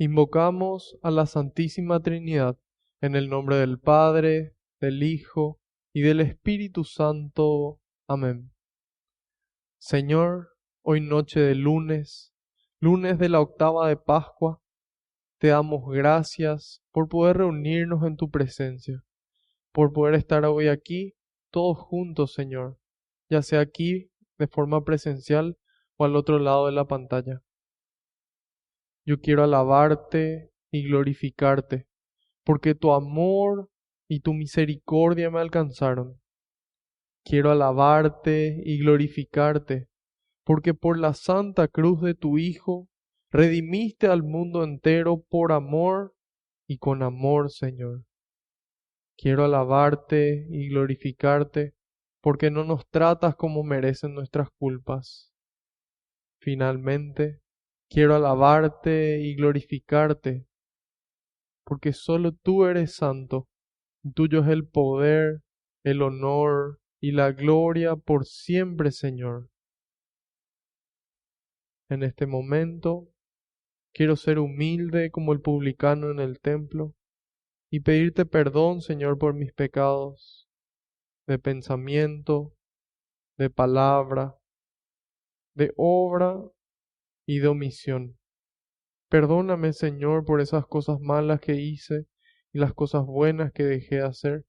Invocamos a la Santísima Trinidad, en el nombre del Padre, del Hijo y del Espíritu Santo. Amén. Señor, hoy noche de lunes, lunes de la octava de Pascua, te damos gracias por poder reunirnos en tu presencia, por poder estar hoy aquí todos juntos, Señor, ya sea aquí de forma presencial o al otro lado de la pantalla. Yo quiero alabarte y glorificarte, porque tu amor y tu misericordia me alcanzaron. Quiero alabarte y glorificarte, porque por la santa cruz de tu Hijo redimiste al mundo entero por amor y con amor, Señor. Quiero alabarte y glorificarte, porque no nos tratas como merecen nuestras culpas. Finalmente, quiero alabarte y glorificarte, porque solo tú eres santo, y tuyo es el poder, el honor y la gloria por siempre, Señor. En este momento, quiero ser humilde como el publicano en el templo y pedirte perdón, Señor, por mis pecados de pensamiento, de palabra, de obra y de omisión. Perdóname, Señor, por esas cosas malas que hice y las cosas buenas que dejé de hacer.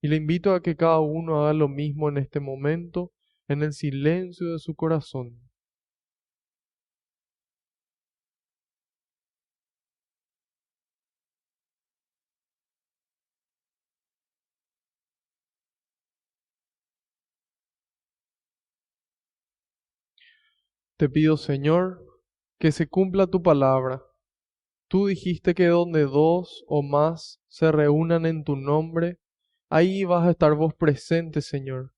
Y le invito a que cada uno haga lo mismo en este momento, en el silencio de su corazón. Te pido, Señor, que se cumpla tu palabra. Tú dijiste que donde dos o más se reúnan en tu nombre, ahí vas a estar vos presente, Señor.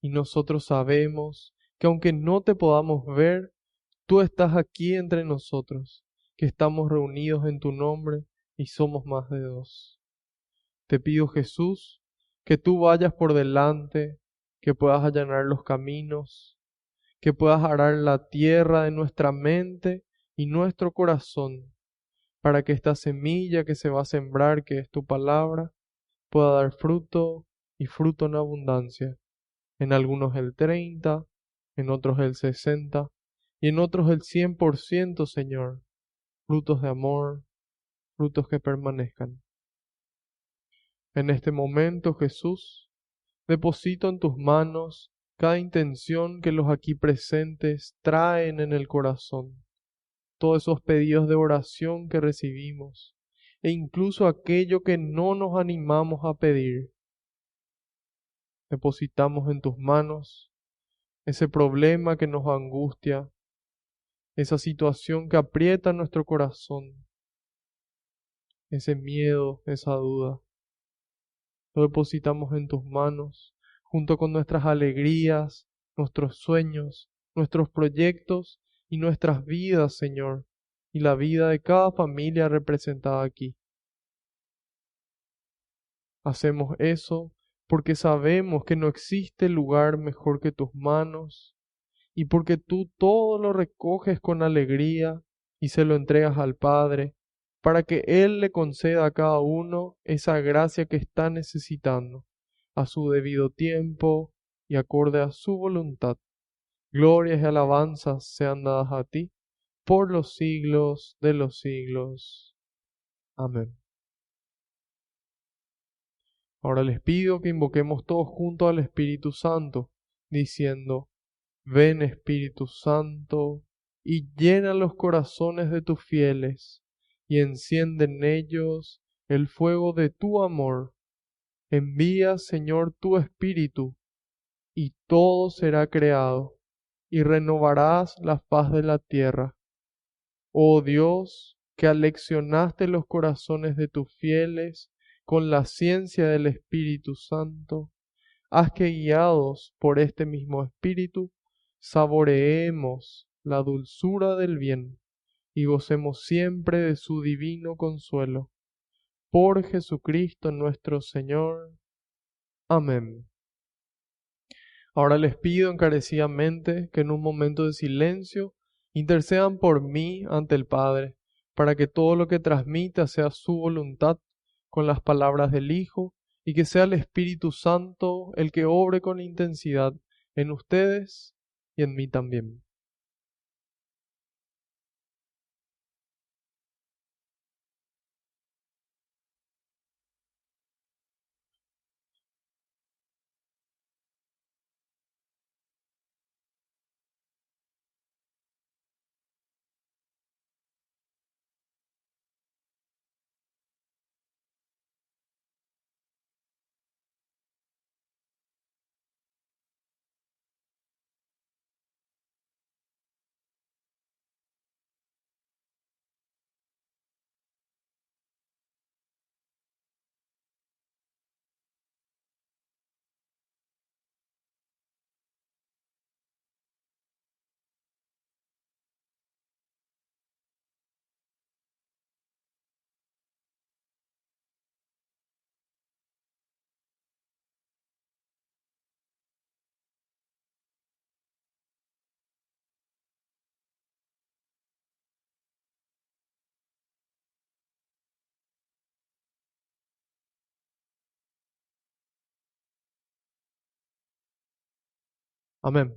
Y nosotros sabemos que aunque no te podamos ver, tú estás aquí entre nosotros, que estamos reunidos en tu nombre y somos más de dos. Te pido, Jesús, que tú vayas por delante, que puedas allanar los caminos, que puedas arar la tierra de nuestra mente y nuestro corazón, para que esta semilla que se va a sembrar, que es tu palabra, pueda dar fruto y fruto en abundancia. En algunos el 30, en otros el 60 y en otros el 100%, Señor. Frutos de amor, frutos que permanezcan. En este momento, Jesús, deposito en tus manos cada intención que los aquí presentes traen en el corazón, todos esos pedidos de oración que recibimos, e incluso aquello que no nos animamos a pedir. Depositamos en tus manos ese problema que nos angustia, esa situación que aprieta nuestro corazón, ese miedo, esa duda. Lo depositamos en tus manos, junto con nuestras alegrías, nuestros sueños, nuestros proyectos y nuestras vidas, Señor, y la vida de cada familia representada aquí. Hacemos eso porque sabemos que no existe lugar mejor que tus manos y porque tú todo lo recoges con alegría y se lo entregas al Padre, para que Él le conceda a cada uno esa gracia que está necesitando, a su debido tiempo y acorde a su voluntad. Glorias y alabanzas sean dadas a ti por los siglos de los siglos. Amén. Ahora les pido que invoquemos todos juntos al Espíritu Santo, diciendo: Ven, Espíritu Santo, y llena los corazones de tus fieles, y enciende en ellos el fuego de tu amor. Envía, Señor, tu Espíritu, y todo será creado, y renovarás la faz de la tierra. Oh Dios, que aleccionaste los corazones de tus fieles con la ciencia del Espíritu Santo, haz que guiados por este mismo Espíritu, saboreemos la dulzura del bien y gocemos siempre de su divino consuelo. Por Jesucristo nuestro Señor. Amén. Ahora les pido encarecidamente que en un momento de silencio intercedan por mí ante el Padre, para que todo lo que transmita sea su voluntad con las palabras del Hijo, y que sea el Espíritu Santo el que obre con intensidad en ustedes y en mí también. Amén.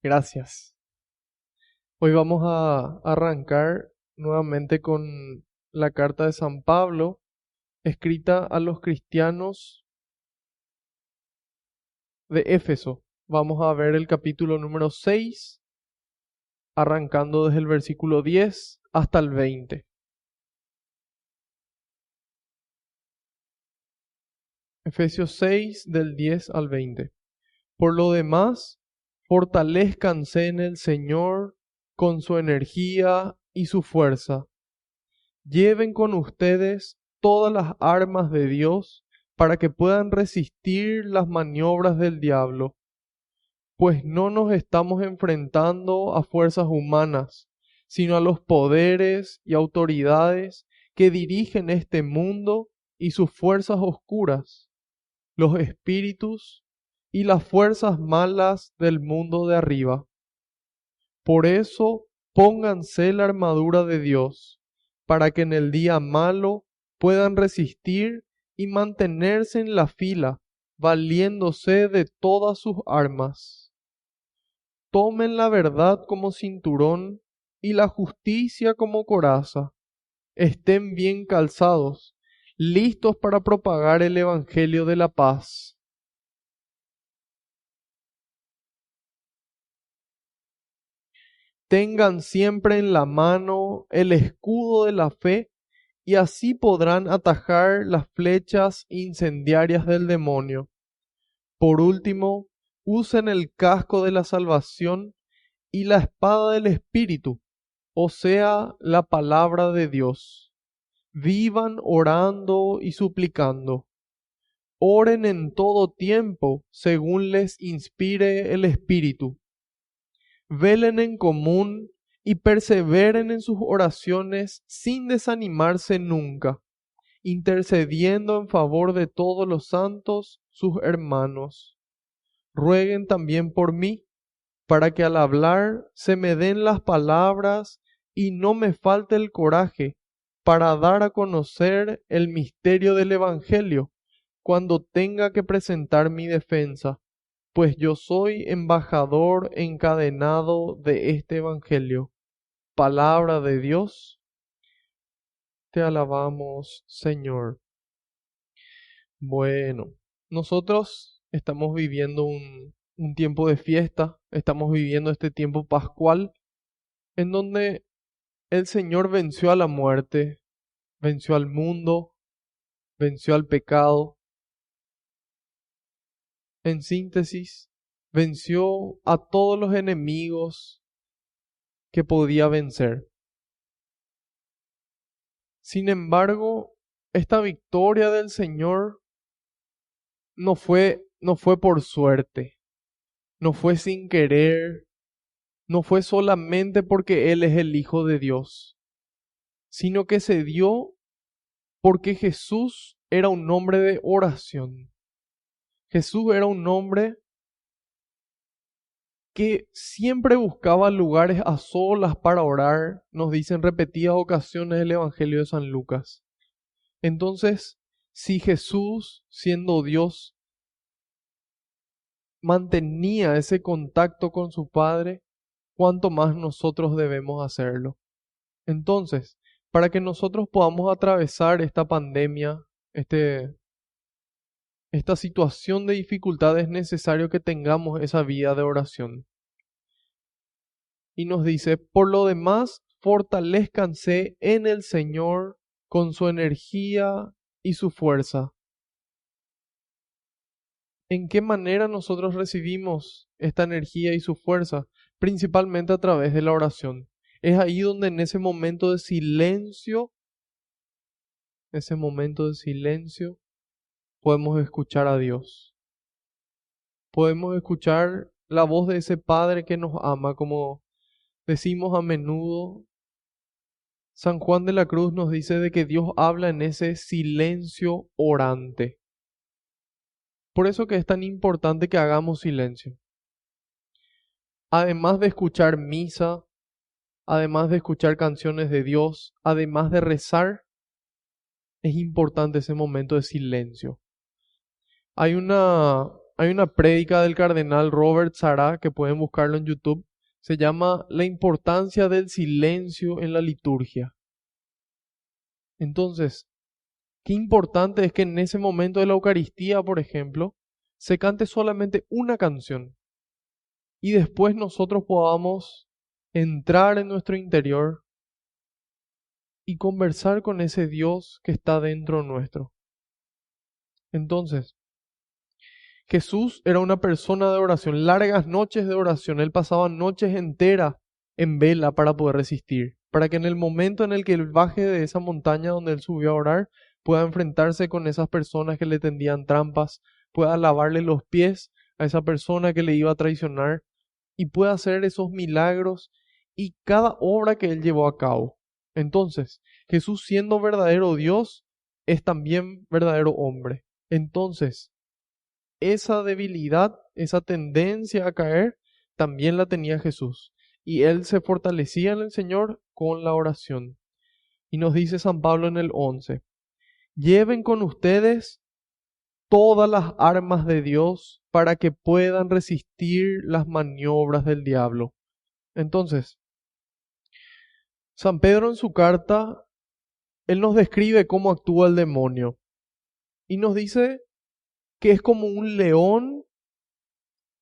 Gracias. Hoy vamos a arrancar nuevamente con la carta de San Pablo, escrita a los cristianos de Éfeso. Vamos a ver el capítulo número 6, arrancando desde el versículo 10 hasta el 20. Efesios 6, del 10 al 20. Por lo demás, fortalézcanse en el Señor con su energía y su fuerza. Lleven con ustedes todas las armas de Dios para que puedan resistir las maniobras del diablo, pues no nos estamos enfrentando a fuerzas humanas, sino a los poderes y autoridades que dirigen este mundo y sus fuerzas oscuras, los espíritus y las fuerzas malas del mundo de arriba. Por eso, pónganse la armadura de Dios, para que en el día malo puedan resistir y mantenerse en la fila, valiéndose de todas sus armas. Tomen la verdad como cinturón y la justicia como coraza. Estén bien calzados, listos para propagar el evangelio de la paz. Tengan siempre en la mano el escudo de la fe, y así podrán atajar las flechas incendiarias del demonio. Por último, usen el casco de la salvación y la espada del Espíritu, o sea, la palabra de Dios. Vivan orando y suplicando. Oren en todo tiempo, según les inspire el Espíritu. Velen en común y perseveren en sus oraciones sin desanimarse nunca, intercediendo en favor de todos los santos, sus hermanos. Rueguen también por mí, para que al hablar se me den las palabras y no me falte el coraje para dar a conocer el misterio del Evangelio cuando tenga que presentar mi defensa, pues yo soy embajador encadenado de este Evangelio. Palabra de Dios, te alabamos, Señor. Bueno, nosotros estamos viviendo un tiempo de fiesta, estamos viviendo este tiempo pascual, en donde el Señor venció a la muerte, venció al mundo, venció al pecado. En síntesis, venció a todos los enemigos que podía vencer. Sin embargo, esta victoria del Señor no fue por suerte, no fue sin querer, no fue solamente porque Él es el Hijo de Dios, sino que se dio porque Jesús era un hombre de oración. Jesús era un hombre que siempre buscaba lugares a solas para orar, nos dice en repetidas ocasiones el Evangelio de San Lucas. Entonces, si Jesús, siendo Dios, mantenía ese contacto con su Padre, ¿cuánto más nosotros debemos hacerlo? Entonces, para que nosotros podamos atravesar esta pandemia, esta situación de dificultad, es necesario que tengamos esa vida de oración. Y nos dice, por lo demás, fortalezcanse en el Señor con su energía y su fuerza. ¿En qué manera nosotros recibimos esta energía y su fuerza? Principalmente a través de la oración. Es ahí donde en ese momento de silencio, podemos escuchar a Dios. Podemos escuchar la voz de ese Padre que nos ama, como decimos a menudo. San Juan de la Cruz nos dice de que Dios habla en ese silencio orante. Por eso que es tan importante que hagamos silencio. Además de escuchar misa, además de escuchar canciones de Dios, además de rezar, es importante ese momento de silencio. Hay una, hay una prédica del cardenal Robert Sarah, que pueden buscarlo en YouTube, se llama La importancia del silencio en la liturgia. Entonces, qué importante es que en ese momento de la Eucaristía, por ejemplo, se cante solamente una canción y después nosotros podamos entrar en nuestro interior y conversar con ese Dios que está dentro nuestro. Entonces, Jesús era una persona de oración, largas noches de oración. Él pasaba noches enteras en vela para poder resistir, para que en el momento en el que él baje de esa montaña donde él subió a orar, pueda enfrentarse con esas personas que le tendían trampas, pueda lavarle los pies a esa persona que le iba a traicionar y pueda hacer esos milagros y cada obra que él llevó a cabo. Entonces, Jesús, siendo verdadero Dios, es también verdadero hombre. Entonces, esa debilidad, esa tendencia a caer, también la tenía Jesús. Y él se fortalecía en el Señor con la oración. Y nos dice San Pablo en el 11, lleven con ustedes todas las armas de Dios para que puedan resistir las maniobras del diablo. Entonces, San Pedro en su carta, él nos describe cómo actúa el demonio. Y nos dice que es como un león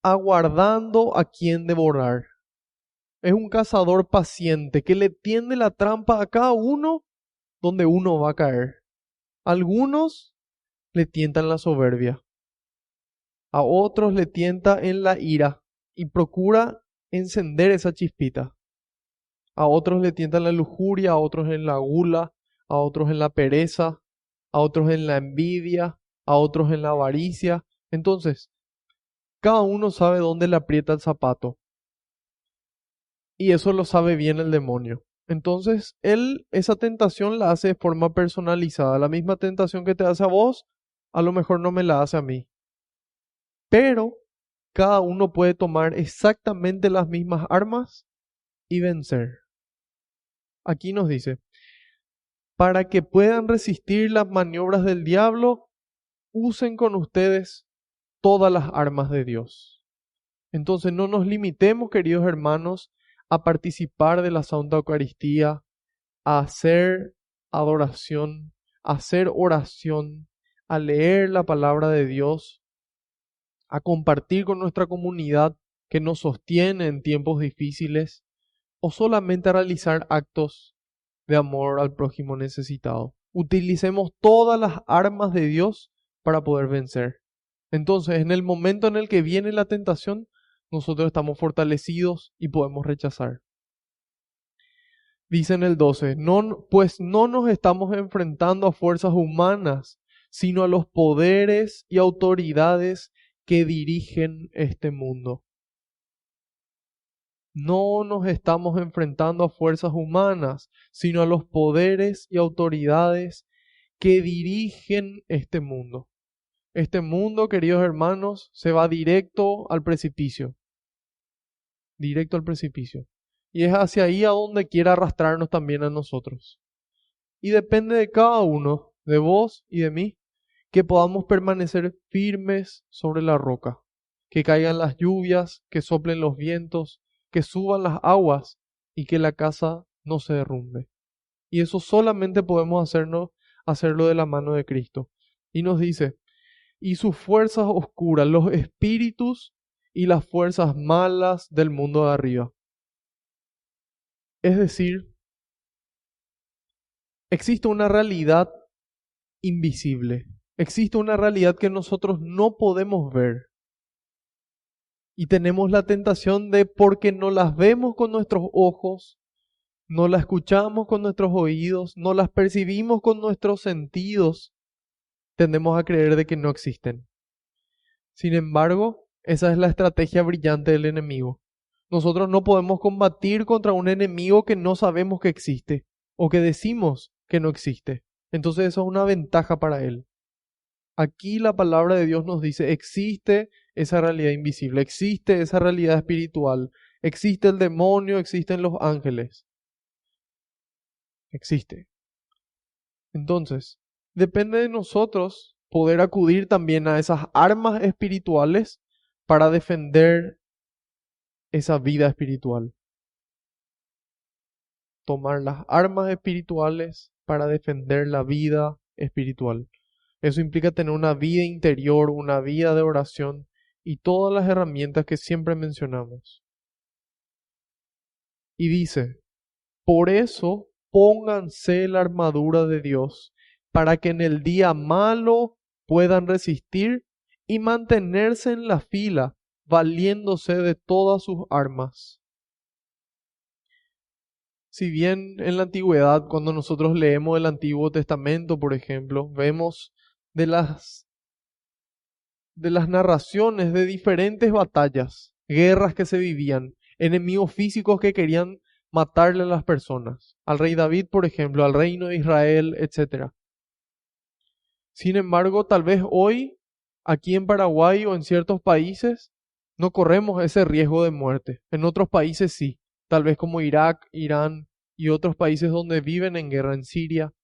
aguardando a quien devorar. Es un cazador paciente que le tiende la trampa a cada uno donde uno va a caer. Algunos le tientan la soberbia, a otros le tienta en la ira y procura encender esa chispita. A otros le tientan la lujuria, a otros en la gula, a otros en la pereza, a otros en la envidia, a otros en la avaricia. Entonces, cada uno sabe dónde le aprieta el zapato. Y eso lo sabe bien el demonio. Entonces, él esa tentación la hace de forma personalizada. La misma tentación que te hace a vos, a lo mejor no me la hace a mí. Pero cada uno puede tomar exactamente las mismas armas y vencer. Aquí nos dice, para que puedan resistir las maniobras del diablo, usen con ustedes todas las armas de Dios. Entonces, no nos limitemos, queridos hermanos, a participar de la Santa Eucaristía, a hacer adoración, a hacer oración, a leer la palabra de Dios, a compartir con nuestra comunidad que nos sostiene en tiempos difíciles, o solamente a realizar actos de amor al prójimo necesitado. Utilicemos todas las armas de Dios para poder vencer. Entonces, en el momento en el que viene la tentación, nosotros estamos fortalecidos y podemos rechazar. Dice en el 12, pues no nos estamos enfrentando a fuerzas humanas, sino a los poderes y autoridades que dirigen este mundo. No nos estamos enfrentando a fuerzas humanas, sino a los poderes y autoridades que dirigen este mundo. Este mundo, queridos hermanos, se va directo al precipicio. directo al precipicio. Y es hacia ahí a donde quiere arrastrarnos también a nosotros. Y depende de cada uno, de vos y de mí, que podamos permanecer firmes sobre la roca, que caigan las lluvias, que soplen los vientos, que suban las aguas y que la casa no se derrumbe. Y eso solamente podemos hacerlo de la mano de Cristo. Y nos dice, y sus fuerzas oscuras, los espíritus y las fuerzas malas del mundo de arriba. Es decir, existe una realidad invisible. Existe una realidad que nosotros no podemos ver. Y tenemos la tentación de, porque no las vemos con nuestros ojos, no las escuchamos con nuestros oídos, no las percibimos con nuestros sentidos, tendemos a creer de que no existen. Sin embargo, esa es la estrategia brillante del enemigo. Nosotros no podemos combatir contra un enemigo que no sabemos que existe o que decimos que no existe. Entonces eso es una ventaja para él. Aquí la palabra de Dios nos dice, existe esa realidad invisible, existe esa realidad espiritual, existe el demonio, existen los ángeles. Existe. Entonces, depende de nosotros poder acudir también a esas armas espirituales para defender esa vida espiritual. Tomar las armas espirituales para defender la vida espiritual. Eso implica tener una vida interior, una vida de oración y todas las herramientas que siempre mencionamos. Y dice, por eso pónganse la armadura de Dios, para que en el día malo puedan resistir y mantenerse en la fila, valiéndose de todas sus armas. Si bien en la antigüedad, cuando nosotros leemos el Antiguo Testamento, por ejemplo, vemos de las narraciones de diferentes batallas, guerras que se vivían, enemigos físicos que querían matarle a las personas, al rey David, por ejemplo, al reino de Israel, etc. Sin embargo, tal vez hoy, aquí en Paraguay o en ciertos países, no corremos ese riesgo de muerte. En otros países sí, tal vez como Irak, Irán y otros países donde viven en guerra, en Siria.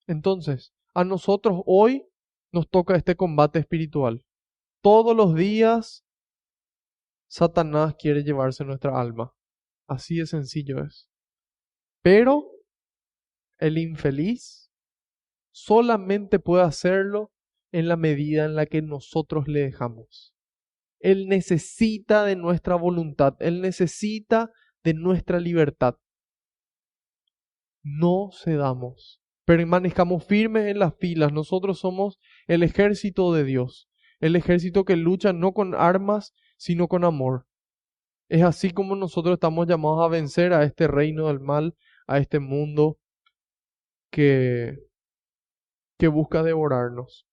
Entonces, a nosotros hoy nos toca este combate espiritual. Todos los días Satanás quiere llevarse nuestra alma. Así de sencillo es. Pero el infeliz solamente puede hacerlo en la medida en la que nosotros le dejamos. Él necesita de nuestra voluntad, Él necesita de nuestra libertad. No cedamos, permanezcamos firmes en las filas. Nosotros somos el ejército de Dios, el ejército que lucha no con armas, sino con amor. Es así como nosotros estamos llamados a vencer a este reino del mal, a este mundo que busca devorarnos.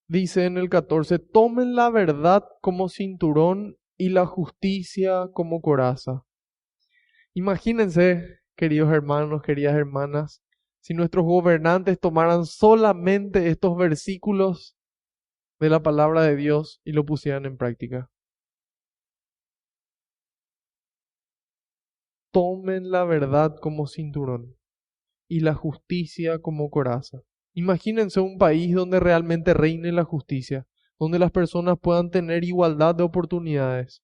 Dice en el 14, tomen la verdad como cinturón y la justicia como coraza. Imagínense, queridos hermanos, queridas hermanas, si nuestros gobernantes tomaran solamente estos versículos de la palabra de Dios y lo pusieran en práctica. Tomen la verdad como cinturón y la justicia como coraza. Imagínense un país donde realmente reine la justicia, donde las personas puedan tener igualdad de oportunidades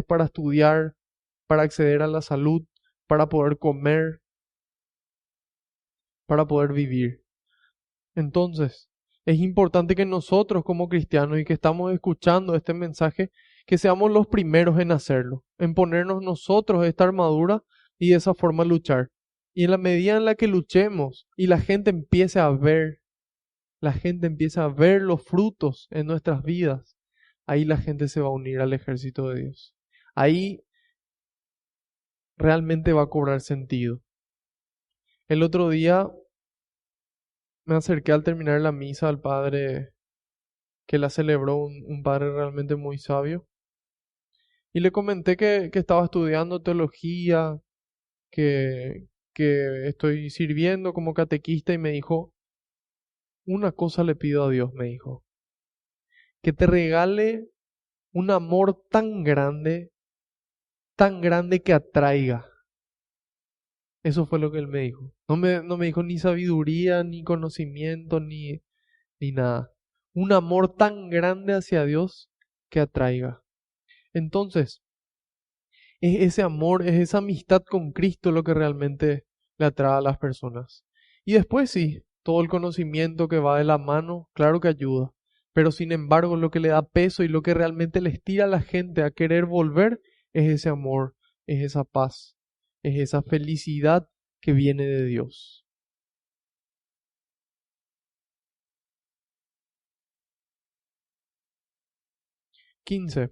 para estudiar, para acceder a la salud, para poder comer, para poder vivir. Entonces, es importante que nosotros como cristianos y que estamos escuchando este mensaje, que seamos los primeros en hacerlo, en ponernos nosotros esta armadura y de esa forma luchar. Y en la medida en la que luchemos y la gente empieza a ver los frutos en nuestras vidas, ahí la gente se va a unir al ejército de Dios. Ahí realmente va a cobrar sentido. El otro día me acerqué al terminar la misa al padre que la celebró, un padre realmente muy sabio, y le comenté que estaba estudiando teología, que estoy sirviendo como catequista, y me dijo, una cosa le pido a Dios, me dijo, que te regale un amor tan grande que atraiga. Eso fue lo que él me dijo. No me dijo ni sabiduría, ni conocimiento, ni nada. Un amor tan grande hacia Dios que atraiga. Entonces, es ese amor, es esa amistad con Cristo lo que realmente le atrae a las personas. Y después sí, todo el conocimiento que va de la mano, claro que ayuda. Pero sin embargo, lo que le da peso y lo que realmente le estira a la gente a querer volver es ese amor, es esa paz, es esa felicidad que viene de Dios. 15.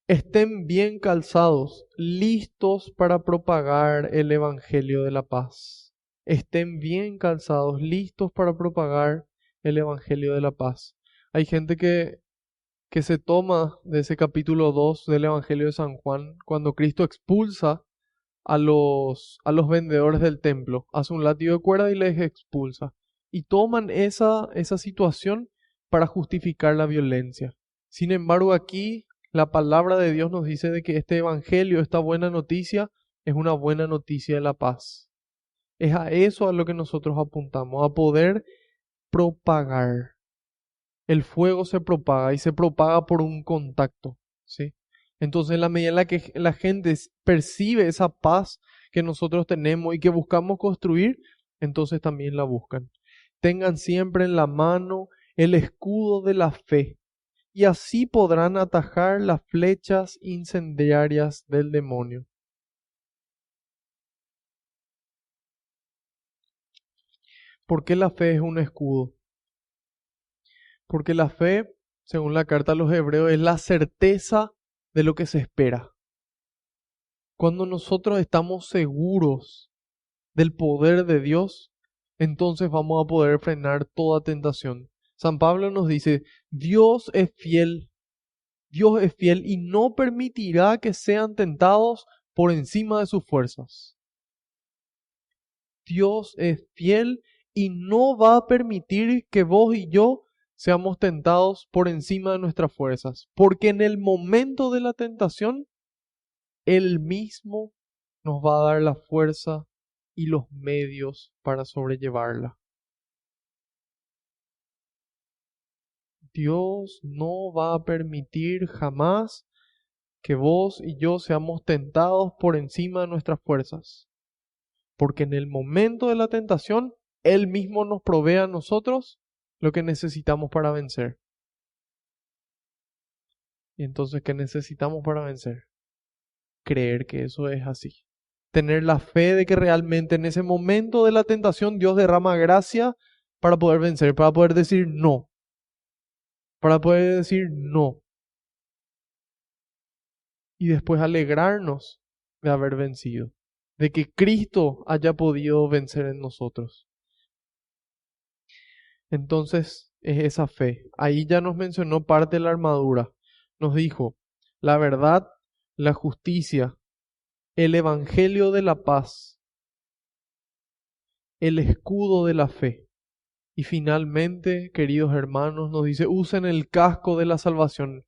Estén bien calzados, listos para propagar el Evangelio de la paz. Estén bien calzados, listos para propagar el Evangelio de la paz. Hay gente que se toma de ese capítulo 2 del Evangelio de San Juan, cuando Cristo expulsa a los vendedores del templo, hace un látigo de cuerda y les expulsa. Y toman esa situación para justificar la violencia. Sin embargo, aquí la palabra de Dios nos dice de que este evangelio, esta buena noticia, es una buena noticia de la paz. Es a eso a lo que nosotros apuntamos, a poder propagar. El fuego se propaga y se propaga por un contacto, ¿sí? Entonces, en la medida en la que la gente percibe esa paz que nosotros tenemos y que buscamos construir, entonces también la buscan. Tengan siempre en la mano el escudo de la fe y así podrán atajar las flechas incendiarias del demonio. ¿Por qué la fe es un escudo? Porque la fe, según la carta a los hebreos, es la certeza de lo que se espera. Cuando nosotros estamos seguros del poder de Dios, entonces vamos a poder frenar toda tentación. San Pablo nos dice, Dios es fiel y no permitirá que sean tentados por encima de sus fuerzas. Dios es fiel y no va a permitir que vos y yo seamos tentados por encima de nuestras fuerzas, porque en el momento de la tentación, Él mismo nos va a dar la fuerza y los medios para sobrellevarla. Dios no va a permitir jamás que vos y yo seamos tentados por encima de nuestras fuerzas, porque en el momento de la tentación, Él mismo nos provee a nosotros lo que necesitamos para vencer. Y entonces, ¿qué necesitamos para vencer? Creer que eso es así. Tener la fe de que realmente en ese momento de la tentación Dios derrama gracia para poder vencer, para poder decir no, para poder decir no y después alegrarnos de haber vencido, de que Cristo haya podido vencer en nosotros. Entonces es esa fe. Ahí ya nos mencionó parte de la armadura. Nos dijo la verdad, la justicia, el evangelio de la paz, el escudo de la fe. Y finalmente, queridos hermanos, nos dice, usen el casco de la salvación.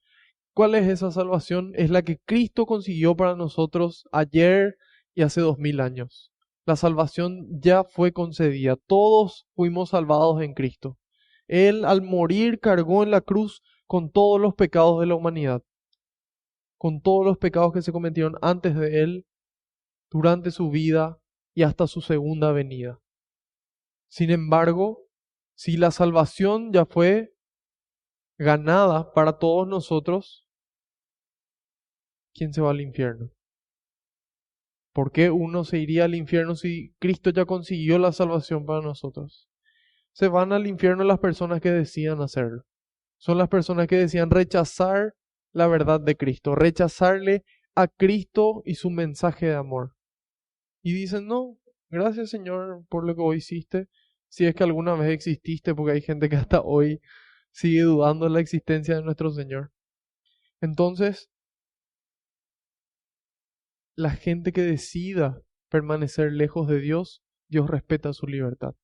¿Cuál es esa salvación? Es la que Cristo consiguió para nosotros ayer y hace 2000 años. La salvación ya fue concedida. Todos fuimos salvados en Cristo. Él al morir cargó en la cruz con todos los pecados de la humanidad, con todos los pecados que se cometieron antes de Él, durante su vida y hasta su segunda venida. Sin embargo, si la salvación ya fue ganada para todos nosotros, ¿quién se va al infierno? ¿Por qué uno se iría al infierno si Cristo ya consiguió la salvación para nosotros? Se van al infierno las personas que decían hacerlo. Son las personas que decían rechazar la verdad de Cristo, rechazarle a Cristo y su mensaje de amor. Y dicen, no, gracias Señor por lo que hoy hiciste, si es que alguna vez exististe, porque hay gente que hasta hoy sigue dudando de la existencia de nuestro Señor. Entonces, la gente que decida permanecer lejos de Dios, Dios respeta su libertad.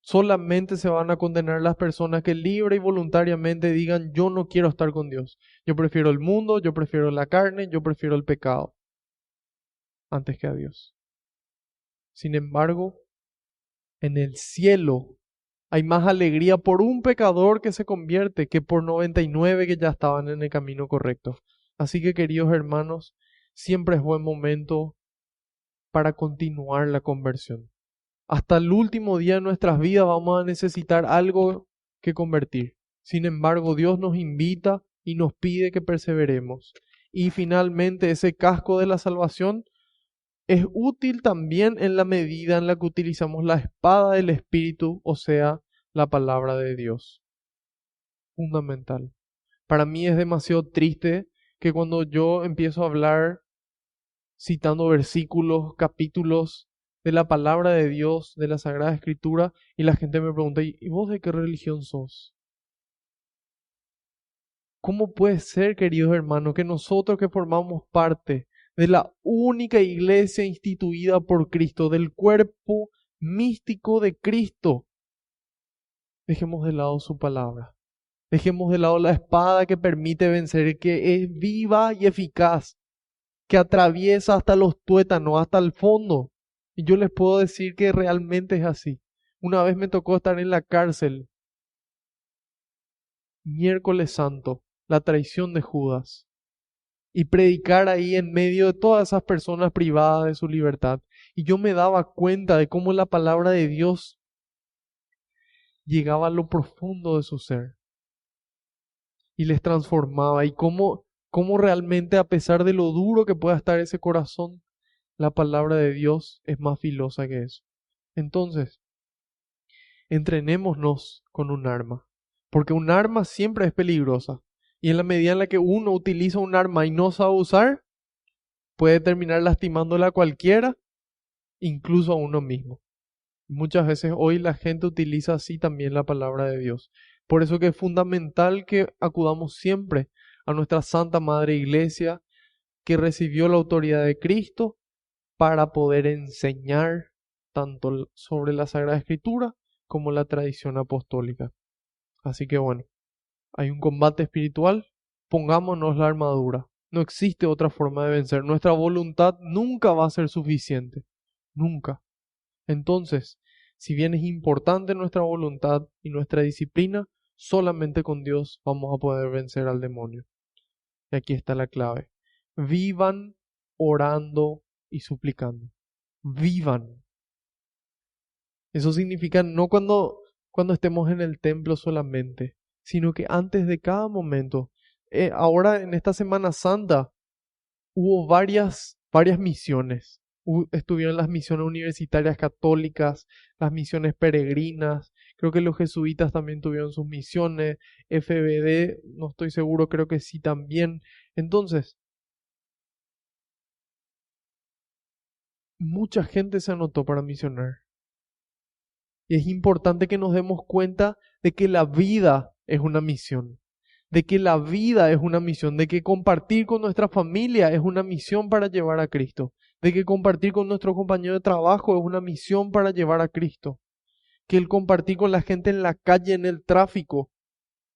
Solamente se van a condenar las personas que libre y voluntariamente digan, yo no quiero estar con Dios. Yo prefiero el mundo, yo prefiero la carne, yo prefiero el pecado antes que a Dios. Sin embargo, en el cielo hay más alegría por un pecador que se convierte que por 99 que ya estaban en el camino correcto. Así que, queridos hermanos, siempre es buen momento para continuar la conversión. Hasta el último día de nuestras vidas vamos a necesitar algo que convertir. Sin embargo, Dios nos invita y nos pide que perseveremos. Y finalmente, ese casco de la salvación es útil también en la medida en la que utilizamos la espada del Espíritu, o sea, la palabra de Dios. Fundamental. Para mí es demasiado triste que cuando yo empiezo a hablar citando versículos, capítulos de la palabra de Dios, de la Sagrada Escritura, y la gente me pregunta, ¿y vos de qué religión sos? ¿Cómo puede ser, queridos hermanos, que nosotros que formamos parte de la única iglesia instituida por Cristo, del cuerpo místico de Cristo, dejemos de lado su palabra? Dejemos de lado la espada que permite vencer, que es viva y eficaz, que atraviesa hasta los tuétanos, hasta el fondo. Y yo les puedo decir que realmente es así. Una vez me tocó estar en la cárcel, miércoles santo, la traición de Judas, y predicar ahí en medio de todas esas personas privadas de su libertad. Y yo me daba cuenta de cómo la palabra de Dios llegaba a lo profundo de su ser y les transformaba, y cómo realmente, a pesar de lo duro que pueda estar ese corazón, la palabra de Dios es más filosa que eso. Entonces, entrenémonos con un arma, porque un arma siempre es peligrosa. Y en la medida en la que uno utiliza un arma y no sabe usar, puede terminar lastimándola a cualquiera, incluso a uno mismo. Muchas veces hoy la gente utiliza así también la palabra de Dios. Por eso que es fundamental que acudamos siempre a nuestra Santa Madre Iglesia, que recibió la autoridad de Cristo para poder enseñar tanto sobre la Sagrada Escritura como la tradición apostólica. Así que bueno, hay un combate espiritual, pongámonos la armadura. No existe otra forma de vencer. Nuestra voluntad nunca va a ser suficiente. Nunca. Entonces, si bien es importante nuestra voluntad y nuestra disciplina, solamente con Dios vamos a poder vencer al demonio. Y aquí está la clave. Vivan orando y suplicando. Vivan. Eso significa no cuando estemos en el templo solamente, sino que antes de cada momento. Ahora en esta Semana Santa hubo varias misiones. Estuvieron las misiones universitarias católicas, las misiones peregrinas, creo que los jesuitas también tuvieron sus misiones, FBD, no estoy seguro, creo que sí también. Entonces, mucha gente se anotó para misionar. Y es importante que nos demos cuenta de que la vida es una misión, de que la vida es una misión, de que compartir con nuestra familia es una misión para llevar a Cristo, de que compartir con nuestro compañero de trabajo es una misión para llevar a Cristo, que el compartir con la gente en la calle, en el tráfico,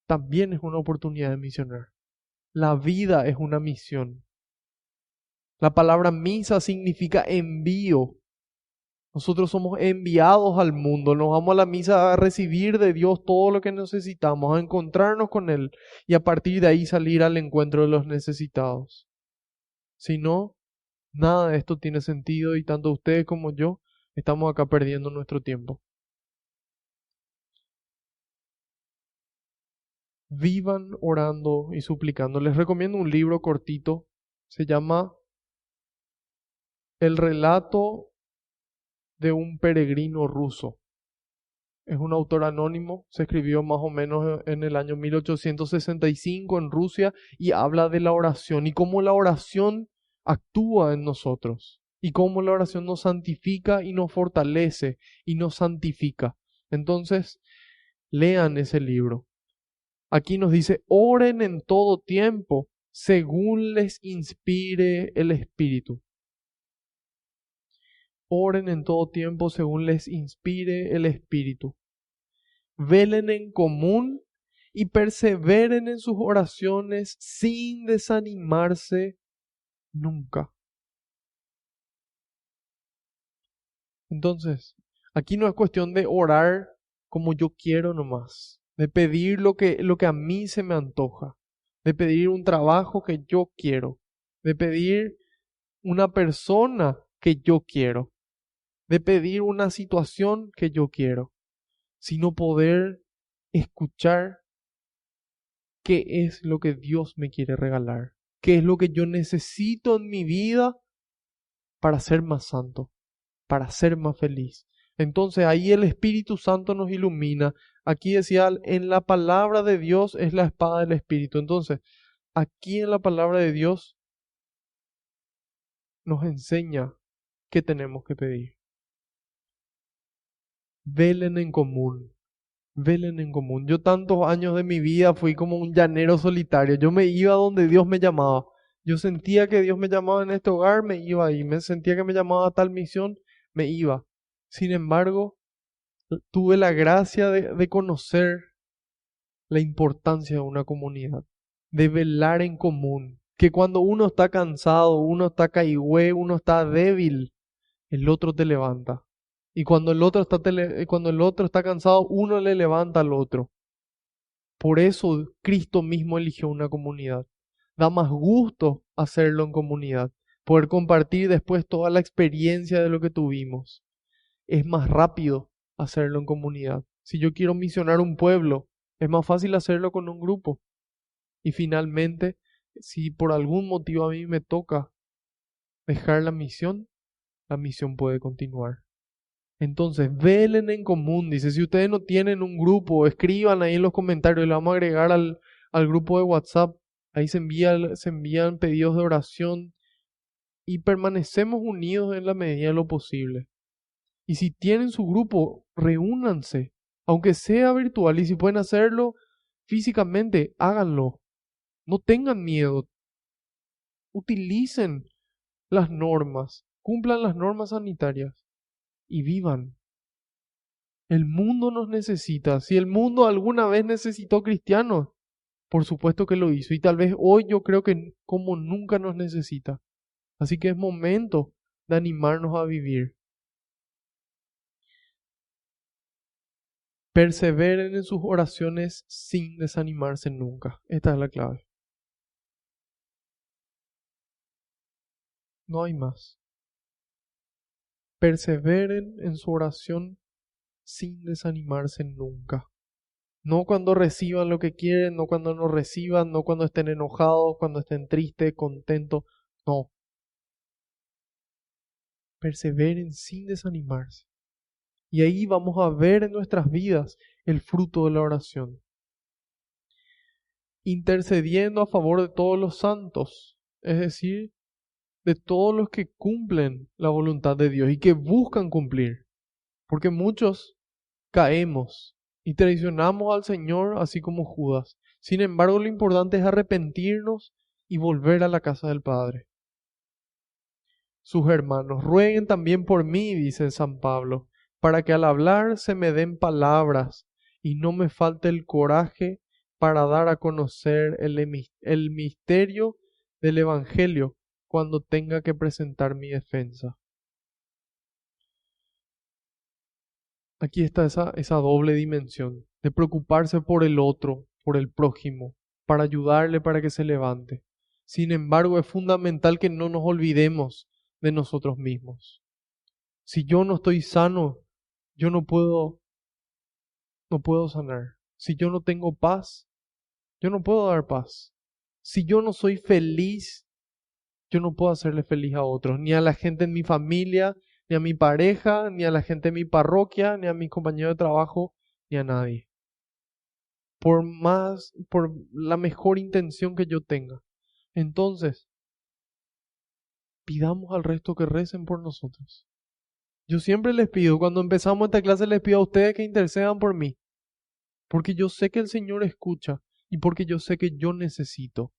también es una oportunidad de misionar. La vida es una misión. La palabra misa significa envío. Nosotros somos enviados al mundo, nos vamos a la misa a recibir de Dios todo lo que necesitamos, a encontrarnos con Él y a partir de ahí salir al encuentro de los necesitados. Si no, nada de esto tiene sentido y tanto ustedes como yo estamos acá perdiendo nuestro tiempo. Vivan orando y suplicando. Les recomiendo un libro cortito, se llama El relato de un peregrino ruso. Es un autor anónimo, se escribió más o menos en el año 1865 en Rusia y habla de la oración y cómo la oración actúa en nosotros y cómo la oración nos santifica y nos fortalece y nos santifica. Entonces, lean ese libro. Aquí nos dice, oren en todo tiempo según les inspire el Espíritu. Oren en todo tiempo según les inspire el Espíritu. velen en común y perseveren en sus oraciones sin desanimarse nunca. Entonces, aquí no es cuestión de orar como yo quiero nomás, de pedir lo que a mí se me antoja, de pedir un trabajo que yo quiero, de pedir una persona que yo quiero, de pedir una situación que yo quiero, sino poder escuchar qué es lo que Dios me quiere regalar, qué es lo que yo necesito en mi vida para ser más santo, para ser más feliz. Entonces ahí el Espíritu Santo nos ilumina. Aquí decía, en la palabra de Dios es la espada del Espíritu. Entonces, aquí en la palabra de Dios nos enseña qué tenemos que pedir. Velen en común. Velen en común. Yo tantos años de mi vida fui como un llanero solitario. Yo me iba donde Dios me llamaba. Yo sentía que Dios me llamaba en este hogar, me iba ahí. Me sentía que me llamaba a tal misión, me iba. Sin embargo, tuve la gracia de conocer la importancia de una comunidad, de velar en común. Que cuando uno está cansado, uno está caigüe, uno está débil, el otro te levanta. Y cuando el otro está cansado, uno le levanta al otro. Por eso Cristo mismo eligió una comunidad. Da más gusto hacerlo en comunidad, poder compartir después toda la experiencia de lo que tuvimos. Es más rápido hacerlo en comunidad. Si yo quiero misionar un pueblo, es más fácil hacerlo con un grupo. Y finalmente, si por algún motivo a mí me toca dejar la misión puede continuar. Entonces, velen en común. Dice, si ustedes no tienen un grupo, escriban ahí en los comentarios, le vamos a agregar al grupo de WhatsApp. Ahí se envían pedidos de oración y permanecemos unidos en la medida de lo posible. Y si tienen su grupo, reúnanse, aunque sea virtual, y si pueden hacerlo físicamente, háganlo. No tengan miedo, utilicen las normas, cumplan las normas sanitarias y vivan. El mundo nos necesita. Si el mundo alguna vez necesitó cristianos, por supuesto que lo hizo. Y tal vez hoy yo creo que como nunca nos necesita. Así que es momento de animarnos a vivir. Perseveren en sus oraciones sin desanimarse nunca. Esta es la clave. No hay más. Perseveren en su oración sin desanimarse nunca. No cuando reciban lo que quieren, no cuando no reciban, no cuando estén enojados, cuando estén tristes, contentos. No. Perseveren sin desanimarse. Y ahí vamos a ver en nuestras vidas el fruto de la oración. Intercediendo a favor de todos los santos, es decir, de todos los que cumplen la voluntad de Dios y que buscan cumplir. Porque muchos caemos y traicionamos al Señor así como Judas. Sin embargo, lo importante es arrepentirnos y volver a la casa del Padre. Sus hermanos, rueguen también por mí, dice San Pablo, para que al hablar se me den palabras y no me falte el coraje para dar a conocer el misterio del Evangelio cuando tenga que presentar mi defensa. Aquí está esa doble dimensión de preocuparse por el otro, por el prójimo, para ayudarle para que se levante. Sin embargo, es fundamental que no nos olvidemos de nosotros mismos. Si yo no estoy sano, yo no puedo sanar. Si yo no tengo paz, yo no puedo dar paz. Si yo no soy feliz, yo no puedo hacerle feliz a otros, ni a la gente en mi familia, ni a mi pareja, ni a la gente en mi parroquia, ni a mis compañeros de trabajo, ni a nadie. Por la mejor intención que yo tenga. Entonces, pidamos al resto que recen por nosotros. Yo siempre les pido, cuando empezamos esta clase, les pido a ustedes que intercedan por mí, porque yo sé que el Señor escucha y porque yo sé que yo necesito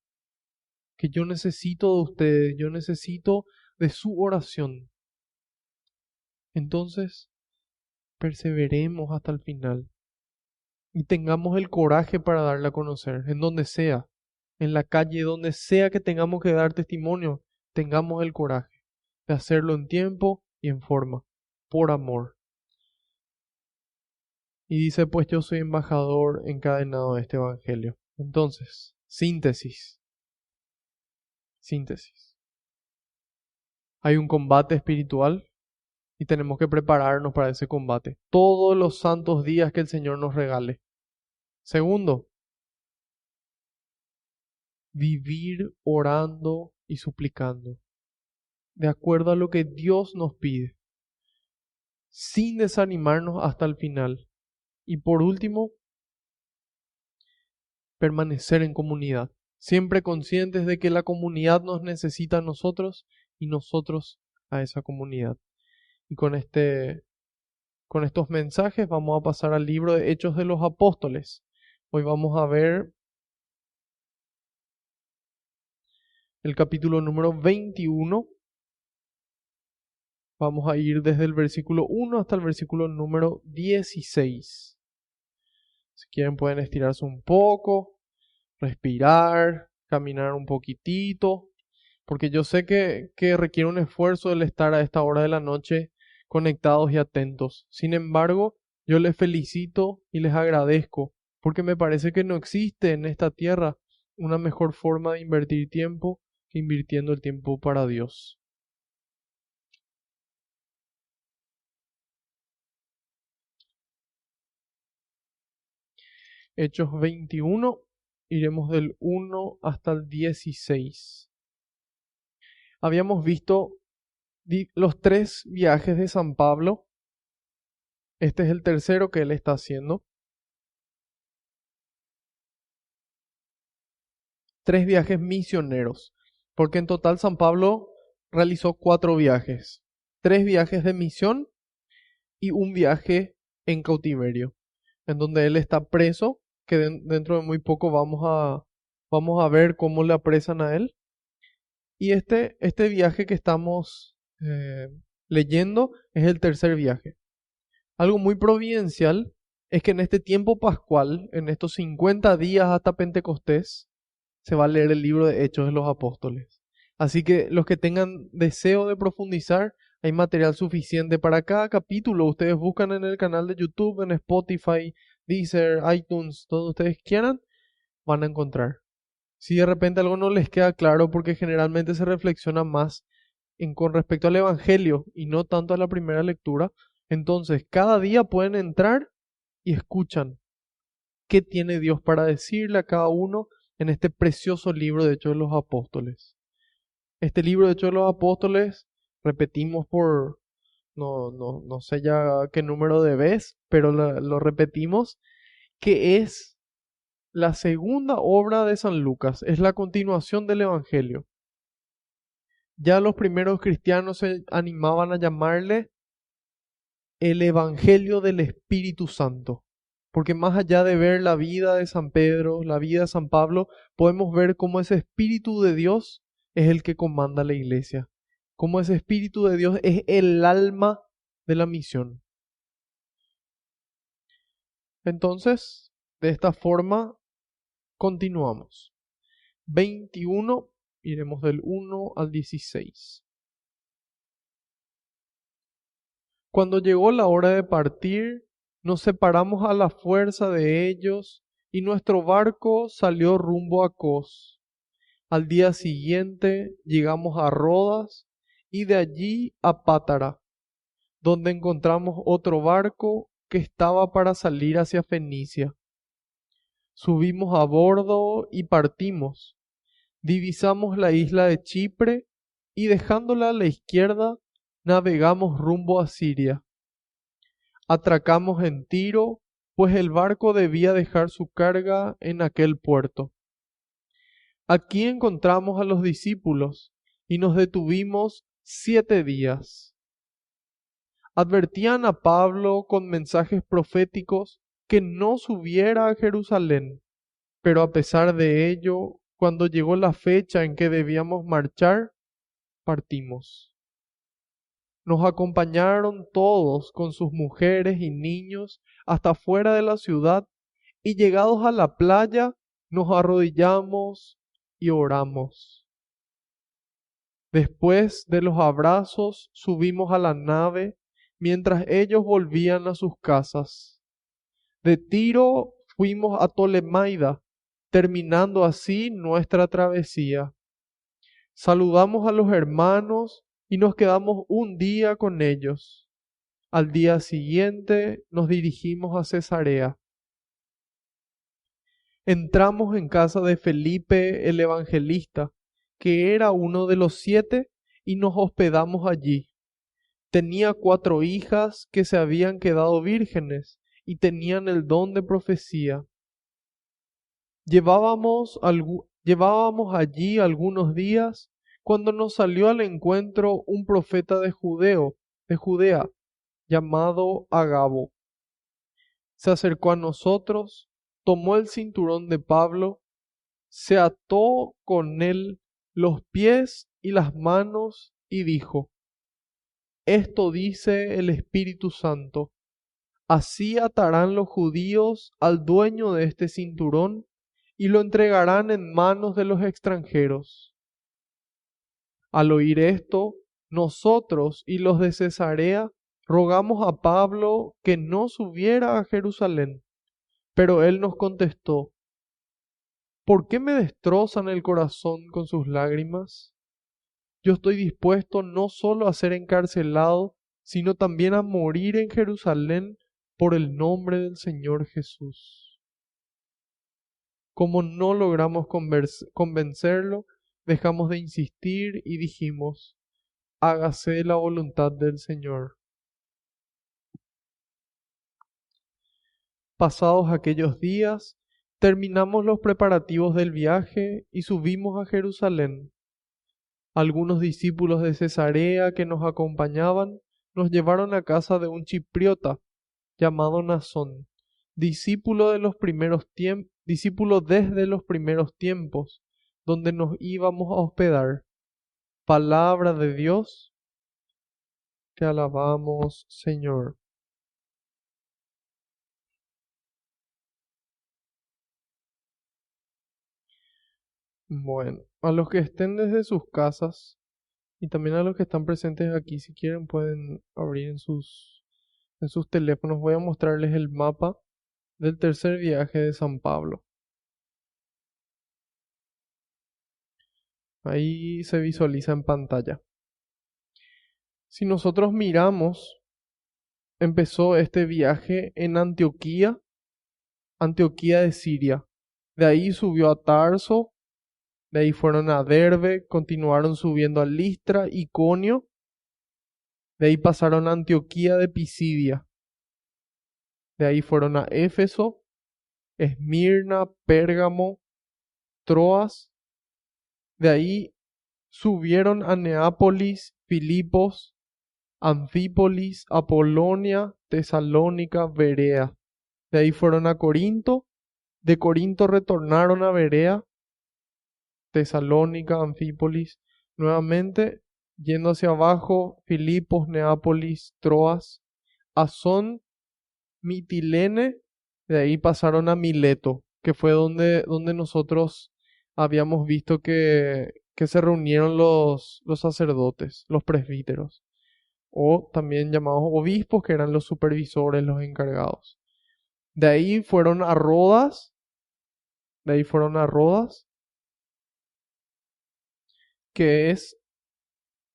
de ustedes, yo necesito de su oración. Entonces, perseveremos hasta el final. y tengamos el coraje para darla a conocer, en donde sea, en la calle, donde sea que tengamos que dar testimonio, tengamos el coraje de hacerlo en tiempo y en forma, por amor. Y dice, pues yo soy embajador encadenado de este evangelio. Entonces, síntesis. Hay un combate espiritual y tenemos que prepararnos para ese combate todos los santos días que el Señor nos regale. Segundo, vivir orando y suplicando, de acuerdo a lo que Dios nos pide, sin desanimarnos hasta el final. Y por último, permanecer en comunidad, siempre conscientes de que la comunidad nos necesita a nosotros y nosotros a esa comunidad. Y con estos mensajes vamos a pasar al libro de Hechos de los Apóstoles. Hoy vamos a ver el capítulo número 21. Vamos a ir desde el versículo 1 hasta el versículo número 16. Si quieren pueden estirarse un poco, respirar, caminar un poquitito, porque yo sé que requiere un esfuerzo el estar a esta hora de la noche conectados y atentos. Sin embargo, yo les felicito y les agradezco, porque me parece que no existe en esta tierra una mejor forma de invertir tiempo que invirtiendo el tiempo para Dios. Hechos 21, iremos del 1 hasta el 16. Habíamos visto los 3 viajes de San Pablo. Este es el tercero que él está haciendo. 3 viajes misioneros, porque en total San Pablo realizó 4 viajes. 3 viajes de misión y un viaje en cautiverio, en donde él está preso, que dentro de muy poco vamos a ver cómo le apresan a él. Y este viaje que estamos leyendo es el tercer viaje. Algo muy providencial es que en este tiempo pascual, en estos 50 días hasta Pentecostés, se va a leer el libro de Hechos de los Apóstoles. Así que los que tengan deseo de profundizar, hay material suficiente para cada capítulo. Ustedes buscan en el canal de YouTube, en Spotify, Deezer, iTunes, donde ustedes quieran, van a encontrar. Si de repente algo no les queda claro, porque generalmente se reflexiona más con respecto al Evangelio y no tanto a la primera lectura, entonces cada día pueden entrar y escuchan qué tiene Dios para decirle a cada uno en este precioso libro de Hechos de los Apóstoles. Este libro de Hechos de los Apóstoles, repetimos por no sé ya qué número de veces, pero lo repetimos, que es la segunda obra de San Lucas, es la continuación del Evangelio. Ya los primeros cristianos se animaban a llamarle el Evangelio del Espíritu Santo, porque más allá de ver la vida de San Pedro, la vida de San Pablo, podemos ver cómo ese Espíritu de Dios es el que comanda la iglesia, cómo ese Espíritu de Dios es el alma de la misión. Entonces, de esta forma, continuamos. 21, iremos del 1 al 16. Cuando llegó la hora de partir, nos separamos a la fuerza de ellos y nuestro barco salió rumbo a Cos. Al día siguiente llegamos a Rodas y de allí a Pátara, donde encontramos otro barco que estaba para salir hacia Fenicia. Subimos a bordo y partimos. Divisamos la isla de Chipre y dejándola a la izquierda, navegamos rumbo a Siria. Atracamos en Tiro, pues el barco debía dejar su carga en aquel puerto. Aquí encontramos a los discípulos y nos detuvimos 7 días. Advertían a Pablo con mensajes proféticos que no subiera a Jerusalén, pero a pesar de ello, cuando llegó la fecha en que debíamos marchar, partimos. Nos acompañaron todos con sus mujeres y niños hasta fuera de la ciudad y llegados a la playa nos arrodillamos y oramos. Después de los abrazos subimos a la nave mientras ellos volvían a sus casas. De Tiro fuimos a Tolemaida, terminando así nuestra travesía. Saludamos a los hermanos y nos quedamos un día con ellos. Al día siguiente nos dirigimos a Cesarea. Entramos en casa de Felipe el evangelista, que era uno de los 7, y nos hospedamos allí. Tenía 4 hijas que se habían quedado vírgenes y tenían el don de profecía. Llevábamos allí algunos días cuando nos salió al encuentro un profeta de Judea, llamado Agabo. Se acercó a nosotros, tomó el cinturón de Pablo, se ató con él los pies y las manos y dijo: Esto dice el Espíritu Santo: así atarán los judíos al dueño de este cinturón y lo entregarán en manos de los extranjeros. Al oír esto, nosotros y los de Cesarea rogamos a Pablo que no subiera a Jerusalén, pero él nos contestó: ¿por qué me destrozan el corazón con sus lágrimas? Yo estoy dispuesto no solo a ser encarcelado, sino también a morir en Jerusalén por el nombre del Señor Jesús. Como no logramos convencerlo, dejamos de insistir y dijimos: hágase la voluntad del Señor. Pasados aquellos días, terminamos los preparativos del viaje y subimos a Jerusalén. Algunos discípulos de Cesarea que nos acompañaban nos llevaron a casa de un chipriota llamado Nasón, discípulo desde los primeros tiempos, donde nos íbamos a hospedar. Palabra de Dios, te alabamos, Señor. Bueno, a los que estén desde sus casas y también a los que están presentes aquí, si quieren pueden abrir en sus teléfonos. Voy a mostrarles el mapa del tercer viaje de San Pablo. Ahí se visualiza en pantalla. Si nosotros miramos, empezó este viaje en Antioquía de Siria. De ahí subió a Tarso, de ahí fueron a Derbe, continuaron subiendo a Listra, Iconio, de ahí pasaron a Antioquía de Pisidia, de ahí fueron a Éfeso, Esmirna, Pérgamo, Troas, de ahí subieron a Neápolis, Filipos, Anfípolis, Apolonia, Tesalónica, Berea. De ahí fueron a Corinto, de Corinto retornaron a Berea, Tesalónica, Anfípolis, nuevamente yendo hacia abajo, Filipos, Neápolis, Troas, Asón, Mitilene, de ahí pasaron a Mileto, que fue donde nosotros habíamos visto que se reunieron los sacerdotes, los presbíteros, o también llamados obispos, que eran los supervisores, los encargados. De ahí fueron a Rodas, que es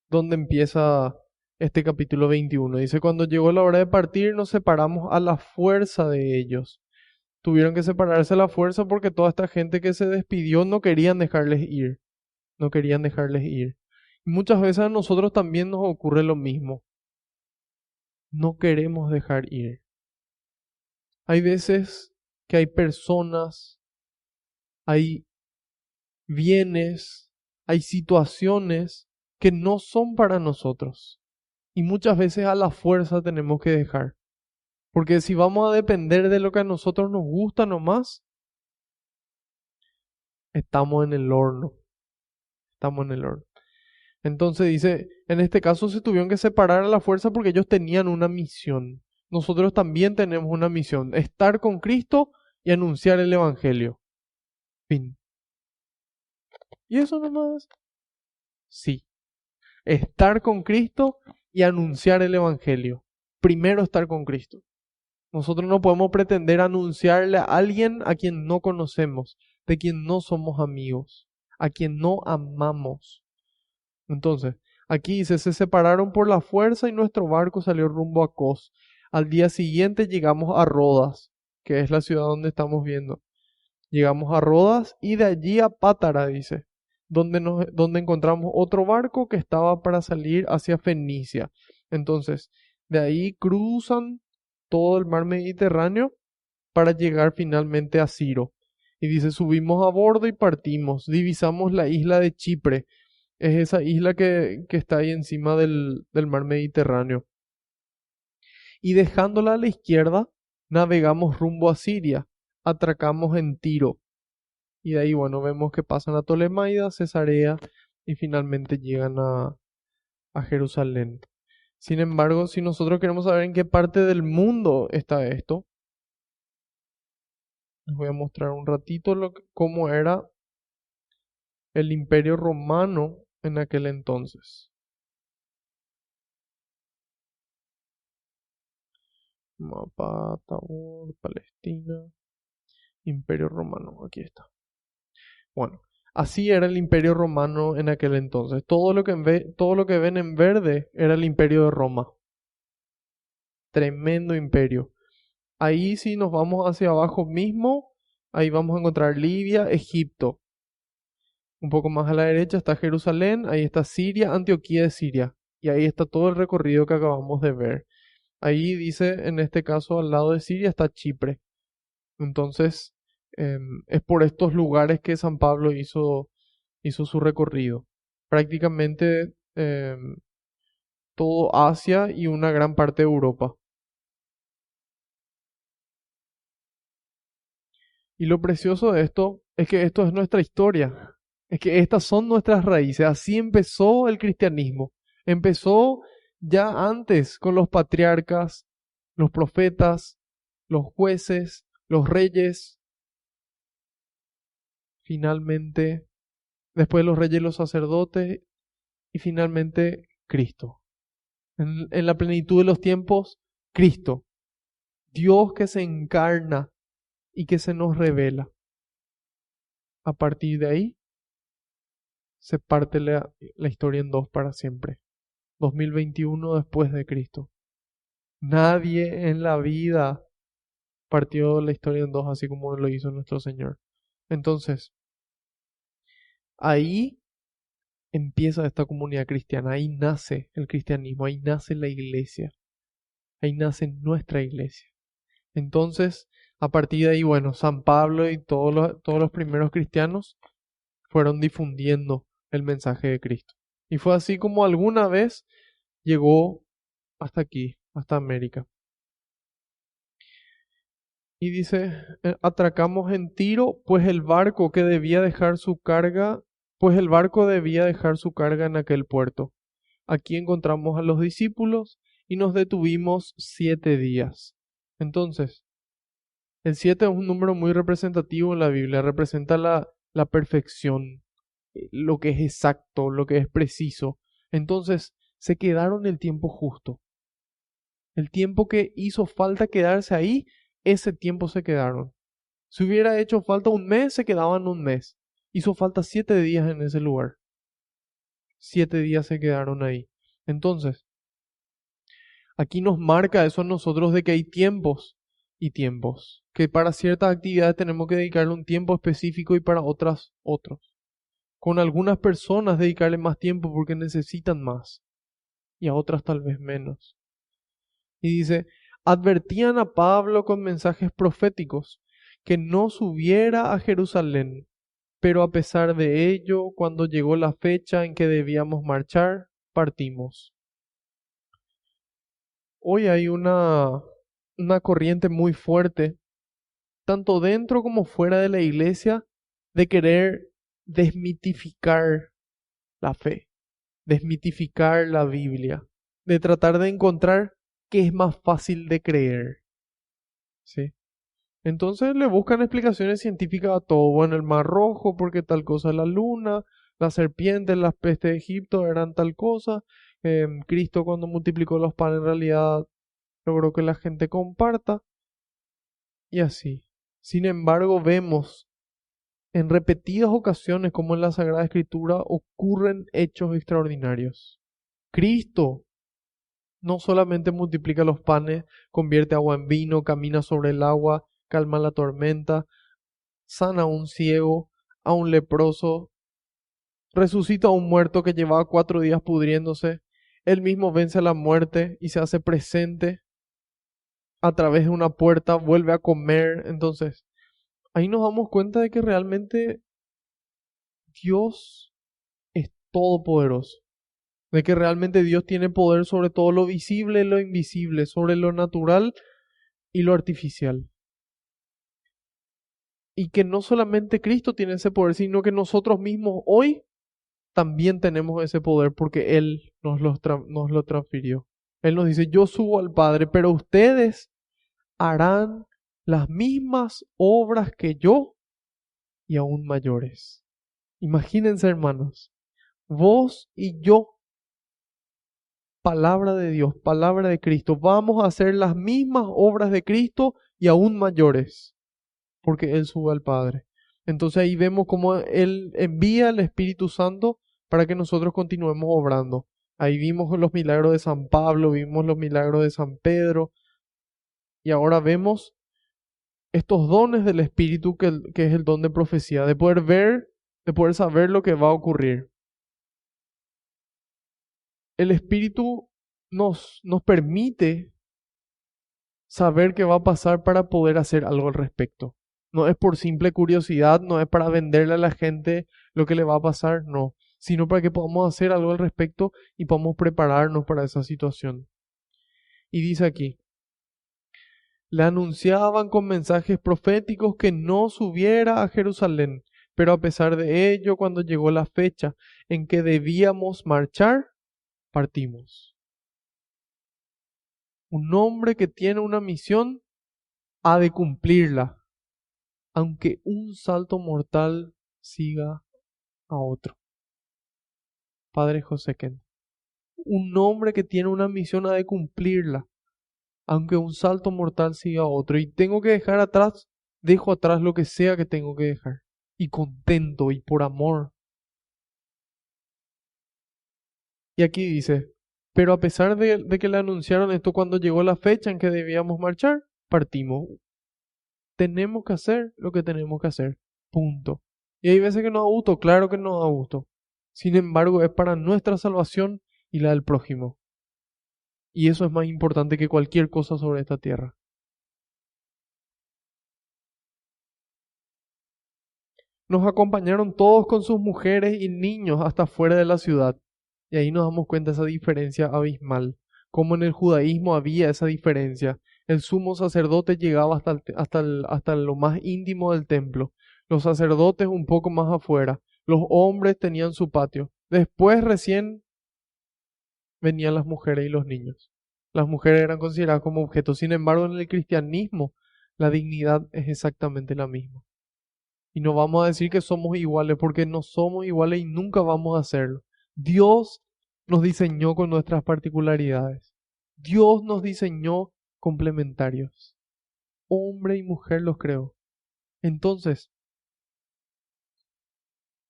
donde empieza este capítulo 21. Dice: cuando llegó la hora de partir, nos separamos a la fuerza de ellos. Tuvieron que separarse a la fuerza porque toda esta gente que se despidió no querían dejarles ir. No querían dejarles ir. Y muchas veces a nosotros también nos ocurre lo mismo. No queremos dejar ir. Hay veces que hay personas, hay bienes, hay situaciones que no son para nosotros. Y muchas veces a la fuerza tenemos que dejar. Porque si vamos a depender de lo que a nosotros nos gusta nomás, estamos en el horno. Estamos en el horno. Entonces dice, en este caso se tuvieron que separar a la fuerza porque ellos tenían una misión. Nosotros también tenemos una misión: estar con Cristo y anunciar el Evangelio. Fin. ¿Y eso nomás? Sí. Estar con Cristo y anunciar el Evangelio. Primero estar con Cristo. Nosotros no podemos pretender anunciarle a alguien a quien no conocemos, de quien no somos amigos, a quien no amamos. Entonces, aquí dice, se separaron por la fuerza y nuestro barco salió rumbo a Cos. Al día siguiente llegamos a Rodas, que es la ciudad donde estamos viendo. Llegamos a Rodas y de allí a Pátara, dice, donde encontramos otro barco que estaba para salir hacia Fenicia. Entonces, de ahí cruzan todo el mar Mediterráneo para llegar finalmente a Ciro. Y dice, subimos a bordo y partimos, divisamos la isla de Chipre. Es esa isla que está ahí encima del mar Mediterráneo. Y dejándola a la izquierda, navegamos rumbo a Siria, atracamos en Tiro. Y de ahí, bueno, vemos que pasan a Ptolemaida, Cesarea y finalmente llegan a Jerusalén. Sin embargo, si nosotros queremos saber en qué parte del mundo está esto, les voy a mostrar un ratito cómo era el Imperio Romano en aquel entonces. Mapa, Tabor, Palestina, Imperio Romano, aquí está. Bueno, así era el Imperio Romano en aquel entonces. Todo lo que ven en verde era el Imperio de Roma. Tremendo imperio. Ahí si nos vamos hacia abajo mismo, ahí vamos a encontrar Libia, Egipto. Un poco más a la derecha está Jerusalén, ahí está Siria, Antioquía de Siria. Y ahí está todo el recorrido que acabamos de ver. Ahí dice, en este caso, al lado de Siria está Chipre. Entonces, es por estos lugares que San Pablo hizo su recorrido. Prácticamente todo Asia y una gran parte de Europa. Y lo precioso de esto es que esto es nuestra historia. Es que estas son nuestras raíces. Así empezó el cristianismo. Empezó ya antes con los patriarcas, los profetas, los jueces, los reyes. Finalmente, después de los reyes, los sacerdotes y finalmente Cristo. En la plenitud de los tiempos, Cristo. Dios que se encarna y que se nos revela. A partir de ahí, se parte la historia en dos para siempre. 2021 después de Cristo. Nadie en la vida partió la historia en dos así como lo hizo nuestro Señor. Entonces, ahí empieza esta comunidad cristiana, ahí nace el cristianismo, ahí nace la iglesia, ahí nace nuestra iglesia. Entonces, a partir de ahí, bueno, San Pablo y todos los primeros cristianos fueron difundiendo el mensaje de Cristo. Y fue así como alguna vez llegó hasta aquí, hasta América. Y dice, atracamos en Tiro, pues el barco debía dejar su carga en aquel puerto. Aquí encontramos a los discípulos y nos detuvimos 7 días. Entonces, el 7 es un número muy representativo en la Biblia, representa la perfección, lo que es exacto, lo que es preciso. Entonces, se quedaron el tiempo justo. El tiempo que hizo falta quedarse ahí, ese tiempo se quedaron. Si hubiera hecho falta un mes, se quedaban un mes. Hizo falta 7 días en ese lugar. 7 días se quedaron ahí. Entonces, aquí nos marca eso a nosotros de que hay tiempos y tiempos. Que para ciertas actividades tenemos que dedicarle un tiempo específico y para otras otros. Con algunas personas dedicarle más tiempo porque necesitan más y a otras tal vez menos. Y dice, advertían a Pablo con mensajes proféticos que no subiera a Jerusalén, pero a pesar de ello, cuando llegó la fecha en que debíamos marchar, partimos. Hoy hay una corriente muy fuerte, tanto dentro como fuera de la iglesia, de querer desmitificar la fe, desmitificar la Biblia, de tratar de encontrar qué es más fácil de creer. ¿Sí? Entonces le buscan explicaciones científicas a todo. Bueno, el Mar Rojo, porque tal cosa es la luna, las serpientes, las pestes de Egipto eran tal cosa. Cristo cuando multiplicó los panes en realidad logró que la gente comparta y así. Sin embargo, vemos en repetidas ocasiones como en la Sagrada Escritura ocurren hechos extraordinarios. Cristo no solamente multiplica los panes, convierte agua en vino, camina sobre el agua, calma la tormenta, sana a un ciego, a un leproso, resucita a un muerto que llevaba 4 días pudriéndose, él mismo vence a la muerte y se hace presente a través de una puerta, vuelve a comer. Entonces, ahí nos damos cuenta de que realmente Dios es todopoderoso, de que realmente Dios tiene poder sobre todo lo visible y lo invisible, sobre lo natural y lo artificial. Y que no solamente Cristo tiene ese poder, sino que nosotros mismos hoy también tenemos ese poder porque Él nos lo transfirió. Él nos dice, yo subo al Padre, pero ustedes harán las mismas obras que yo y aún mayores. Imagínense, hermanos, vos y yo, palabra de Dios, palabra de Cristo, vamos a hacer las mismas obras de Cristo y aún mayores, porque Él sube al Padre. Entonces ahí vemos cómo Él envía al Espíritu Santo para que nosotros continuemos obrando. Ahí vimos los milagros de San Pablo, vimos los milagros de San Pedro, y ahora vemos estos dones del Espíritu que es el don de profecía, de poder ver, de poder saber lo que va a ocurrir. El Espíritu nos permite saber qué va a pasar para poder hacer algo al respecto. No es por simple curiosidad, no es para venderle a la gente lo que le va a pasar, no, sino para que podamos hacer algo al respecto y podamos prepararnos para esa situación. Y dice aquí, le anunciaban con mensajes proféticos que no subiera a Jerusalén, pero a pesar de ello, cuando llegó la fecha en que debíamos marchar, partimos. Un hombre que tiene una misión ha de cumplirla, aunque un salto mortal siga a otro. Padre José Ken. Un hombre que tiene una misión ha de cumplirla, aunque un salto mortal siga a otro. Y tengo que dejar atrás, dejo atrás lo que sea que tengo que dejar. Y contento y por amor. Y aquí dice, pero a pesar de que le anunciaron esto cuando llegó la fecha en que debíamos marchar, partimos. Tenemos que hacer lo que tenemos que hacer. Punto. Y hay veces que nos da gusto, claro que nos da gusto. Sin embargo, es para nuestra salvación y la del prójimo. Y eso es más importante que cualquier cosa sobre esta tierra. Nos acompañaron todos con sus mujeres y niños hasta fuera de la ciudad. Y ahí nos damos cuenta de esa diferencia abismal. Como en el judaísmo había esa diferencia. El sumo sacerdote llegaba hasta lo más íntimo del templo. Los sacerdotes un poco más afuera. Los hombres tenían su patio. Después recién venían las mujeres y los niños. Las mujeres eran consideradas como objetos. Sin embargo, en el cristianismo la dignidad es exactamente la misma. Y no vamos a decir que somos iguales porque no somos iguales y nunca vamos a hacerlo. Dios nos diseñó con nuestras particularidades. Dios nos diseñó complementarios. Hombre y mujer los creó. Entonces,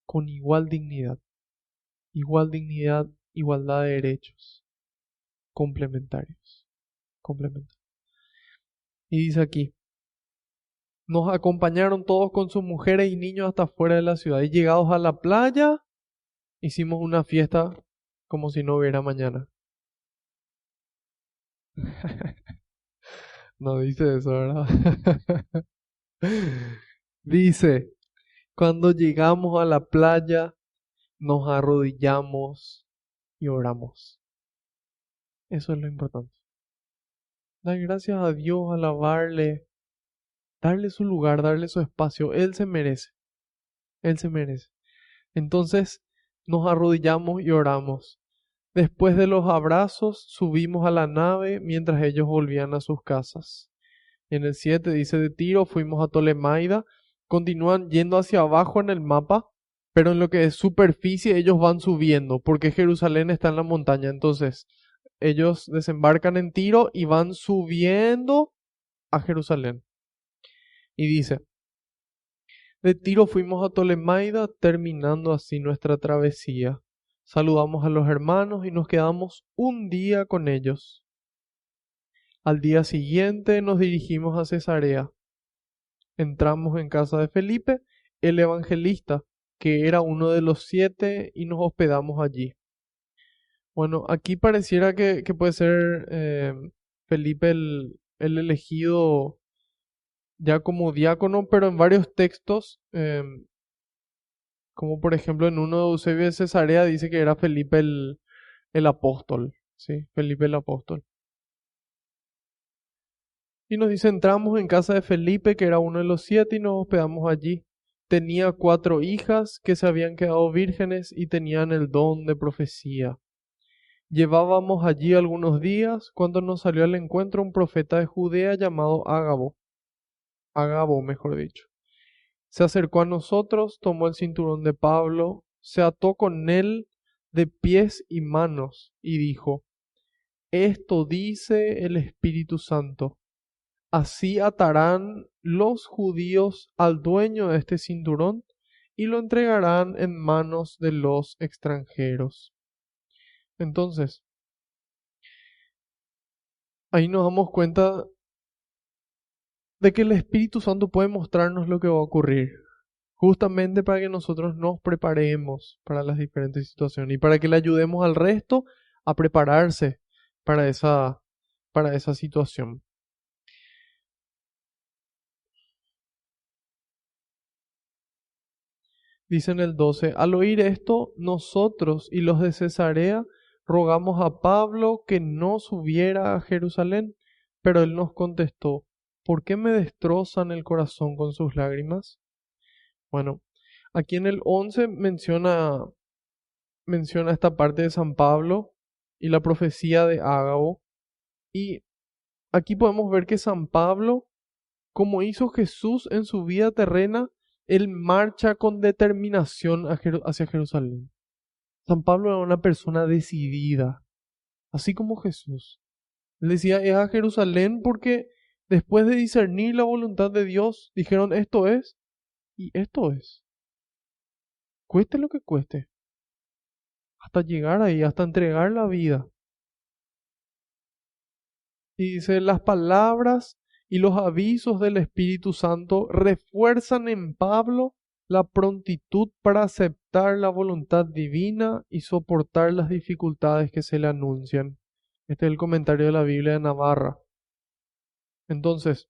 con igual dignidad, igualdad de derechos, complementarios, complementarios. Y dice aquí, nos acompañaron todos con sus mujeres y niños hasta fuera de la ciudad. Y llegados a la playa, hicimos una fiesta como si no hubiera mañana. No dice eso, ¿verdad? Dice, cuando llegamos a la playa, nos arrodillamos y oramos. Eso es lo importante. Dar gracias a Dios, alabarle, darle su lugar, darle su espacio. Él se merece. Él se merece. Entonces, nos arrodillamos y oramos. Después de los abrazos, subimos a la nave mientras ellos volvían a sus casas. Y en el 7 dice, de Tiro fuimos a Tolemaida, continúan yendo hacia abajo en el mapa, pero en lo que es superficie ellos van subiendo, porque Jerusalén está en la montaña. Entonces, ellos desembarcan en Tiro y van subiendo a Jerusalén. Y dice, de Tiro fuimos a Tolemaida, terminando así nuestra travesía. Saludamos a los hermanos y nos quedamos un día con ellos. Al día siguiente nos dirigimos a Cesarea. Entramos en casa de Felipe, el evangelista, que era uno de los 7, y nos hospedamos allí. Bueno, aquí pareciera que puede ser Felipe el elegido ya como diácono, pero en varios textos, como por ejemplo en uno de Eusebio de Cesarea, dice que era Felipe el apóstol, ¿sí? Felipe el apóstol. Y nos dice, entramos en casa de Felipe, que era uno de los 7, y nos hospedamos allí. Tenía 4 hijas que se habían quedado vírgenes y tenían el don de profecía. Llevábamos allí algunos días cuando nos salió al encuentro un profeta de Judea llamado Agabo, mejor dicho. Se acercó a nosotros, tomó el cinturón de Pablo, se ató con él de pies y manos y dijo, esto dice el Espíritu Santo. Así atarán los judíos al dueño de este cinturón y lo entregarán en manos de los extranjeros. Entonces, ahí nos damos cuenta de que el Espíritu Santo puede mostrarnos lo que va a ocurrir, justamente para que nosotros nos preparemos para las diferentes situaciones y para que le ayudemos al resto a prepararse para esa situación. Dice en el 12, al oír esto, nosotros y los de Cesarea rogamos a Pablo que no subiera a Jerusalén, pero él nos contestó, ¿por qué me destrozan el corazón con sus lágrimas? Bueno, aquí en el 11 menciona esta parte de San Pablo y la profecía de Ágabo, y aquí podemos ver que San Pablo, como hizo Jesús en su vida terrena, él marcha con determinación hacia Jerusalén. San Pablo era una persona decidida, así como Jesús. Él decía, es a Jerusalén porque después de discernir la voluntad de Dios, dijeron, esto es y esto es. Cueste lo que cueste, hasta llegar ahí, hasta entregar la vida. Y dice, las palabras y los avisos del Espíritu Santo refuerzan en Pablo la prontitud para aceptar la voluntad divina y soportar las dificultades que se le anuncian. Este es el comentario de la Biblia de Navarra. Entonces,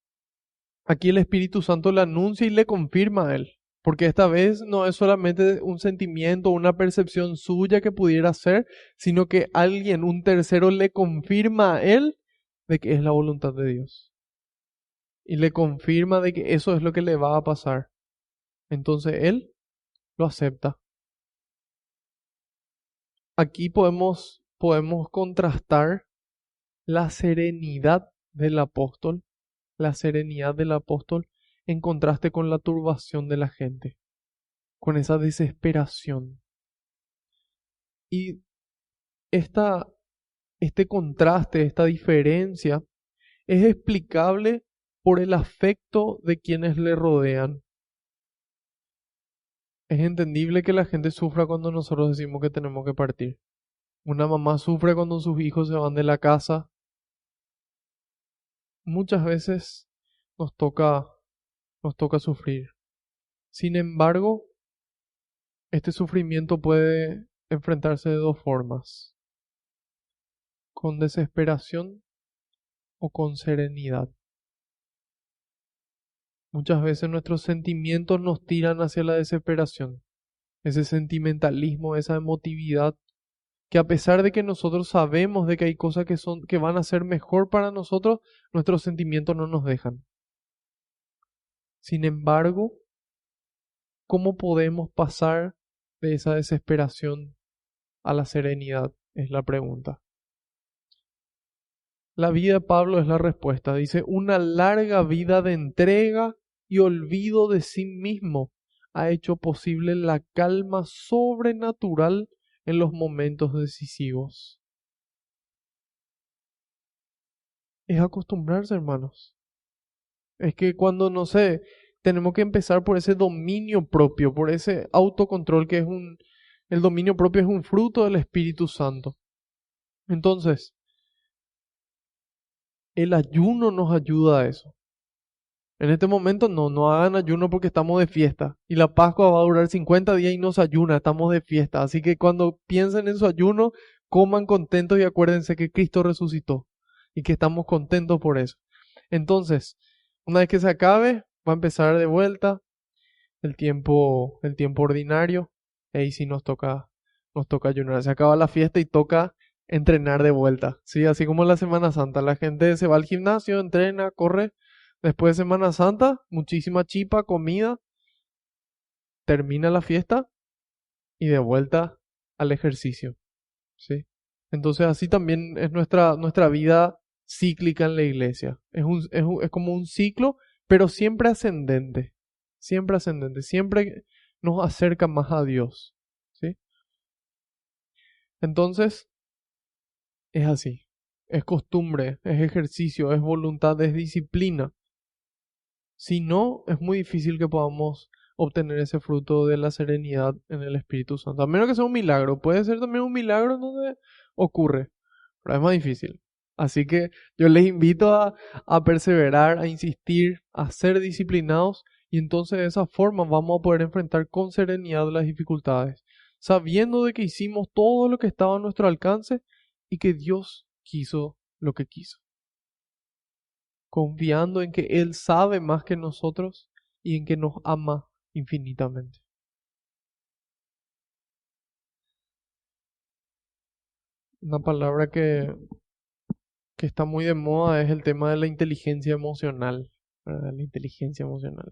aquí el Espíritu Santo le anuncia y le confirma a él, porque esta vez no es solamente un sentimiento, una percepción suya que pudiera ser, sino que alguien, un tercero, le confirma a él de que es la voluntad de Dios. Y le confirma de que eso es lo que le va a pasar. Entonces él lo acepta. Aquí podemos contrastar la serenidad del apóstol, la serenidad del apóstol en contraste con la turbación de la gente, con esa desesperación. Y esta, este contraste, esta diferencia, es explicable por el afecto de quienes le rodean. Es entendible que la gente sufra cuando nosotros decimos que tenemos que partir. Una mamá sufre cuando sus hijos se van de la casa. Muchas veces nos toca, nos toca sufrir. Sin embargo, este sufrimiento puede enfrentarse de dos formas, con desesperación o con serenidad. Muchas veces nuestros sentimientos nos tiran hacia la desesperación, ese sentimentalismo, esa emotividad, que a pesar de que nosotros sabemos de que hay cosas que van a ser mejor para nosotros, nuestros sentimientos no nos dejan. Sin embargo, ¿cómo podemos pasar de esa desesperación a la serenidad? Es la pregunta. La vida de Pablo es la respuesta. Dice, una larga vida de entrega y olvido de sí mismo ha hecho posible la calma sobrenatural en los momentos decisivos. Es acostumbrarse, hermanos. Es que cuando, no sé, tenemos que empezar por ese dominio propio, por ese autocontrol que es el dominio propio es un fruto del Espíritu Santo. Entonces, el ayuno nos ayuda a eso. En este momento no hagan ayuno porque estamos de fiesta. Y la Pascua va a durar 50 días y no se ayuna, estamos de fiesta. Así que cuando piensen en su ayuno, coman contentos y acuérdense que Cristo resucitó y que estamos contentos por eso. Entonces, una vez que se acabe, va a empezar de vuelta el tiempo ordinario. Ahí sí nos toca ayunar. Se acaba la fiesta y toca entrenar de vuelta. Sí, así como la Semana Santa. La gente se va al gimnasio, entrena, corre. Después de Semana Santa, muchísima chipa, comida. Termina la fiesta y de vuelta al ejercicio. ¿Sí? Entonces así también es nuestra vida cíclica en la iglesia. Es como un ciclo, pero siempre ascendente. Siempre ascendente. Siempre nos acerca más a Dios. ¿Sí? Entonces, es así. Es costumbre, es ejercicio, es voluntad, es disciplina. Si no, es muy difícil que podamos obtener ese fruto de la serenidad en el Espíritu Santo. A menos que sea un milagro. Puede ser también un milagro en donde ocurre, pero es más difícil. Así que yo les invito a perseverar, a insistir, a ser disciplinados y entonces de esa forma vamos a poder enfrentar con serenidad las dificultades, sabiendo de que hicimos todo lo que estaba a nuestro alcance y que Dios quiso lo que quiso, confiando en que Él sabe más que nosotros y en que nos ama infinitamente. Una palabra que está muy de moda es el tema de la inteligencia emocional, ¿verdad? La inteligencia emocional.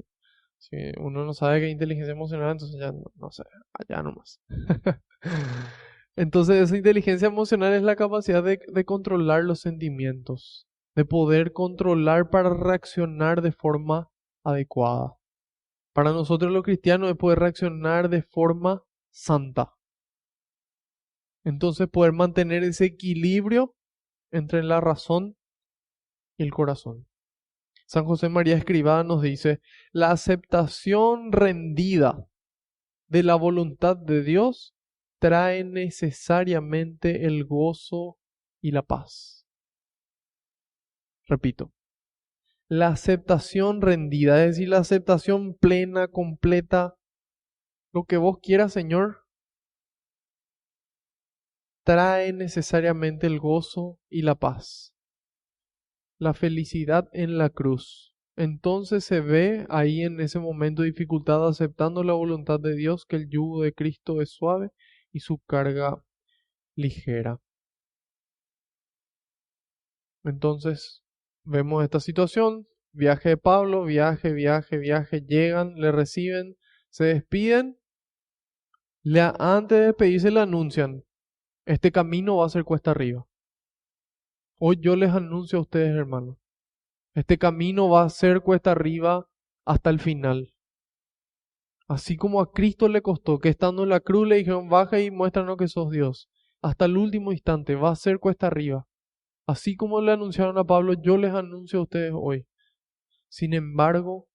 Si uno no sabe qué es inteligencia emocional, entonces ya no sé, allá nomás. Entonces esa inteligencia emocional es la capacidad de controlar los sentimientos, de poder controlar para reaccionar de forma adecuada. Para nosotros los cristianos es poder reaccionar de forma santa. Entonces poder mantener ese equilibrio entre la razón y el corazón. San José María Escrivá nos dice, la aceptación rendida de la voluntad de Dios trae necesariamente el gozo y la paz. Repito, la aceptación rendida, es decir, la aceptación plena, completa, lo que vos quieras, Señor, trae necesariamente el gozo y la paz, la felicidad en la cruz. Entonces se ve ahí en ese momento de dificultad, aceptando la voluntad de Dios, que el yugo de Cristo es suave y su carga ligera. Entonces vemos esta situación, viaje de Pablo, viaje, llegan, le reciben, se despiden, antes de despedirse le anuncian, este camino va a ser cuesta arriba. Hoy yo les anuncio a ustedes, hermanos, este camino va a ser cuesta arriba hasta el final. Así como a Cristo le costó, que estando en la cruz le dijeron, baja y muéstranos que sos Dios. Hasta el último instante va a ser cuesta arriba. Así como le anunciaron a Pablo, yo les anuncio a ustedes hoy. Sin embargo,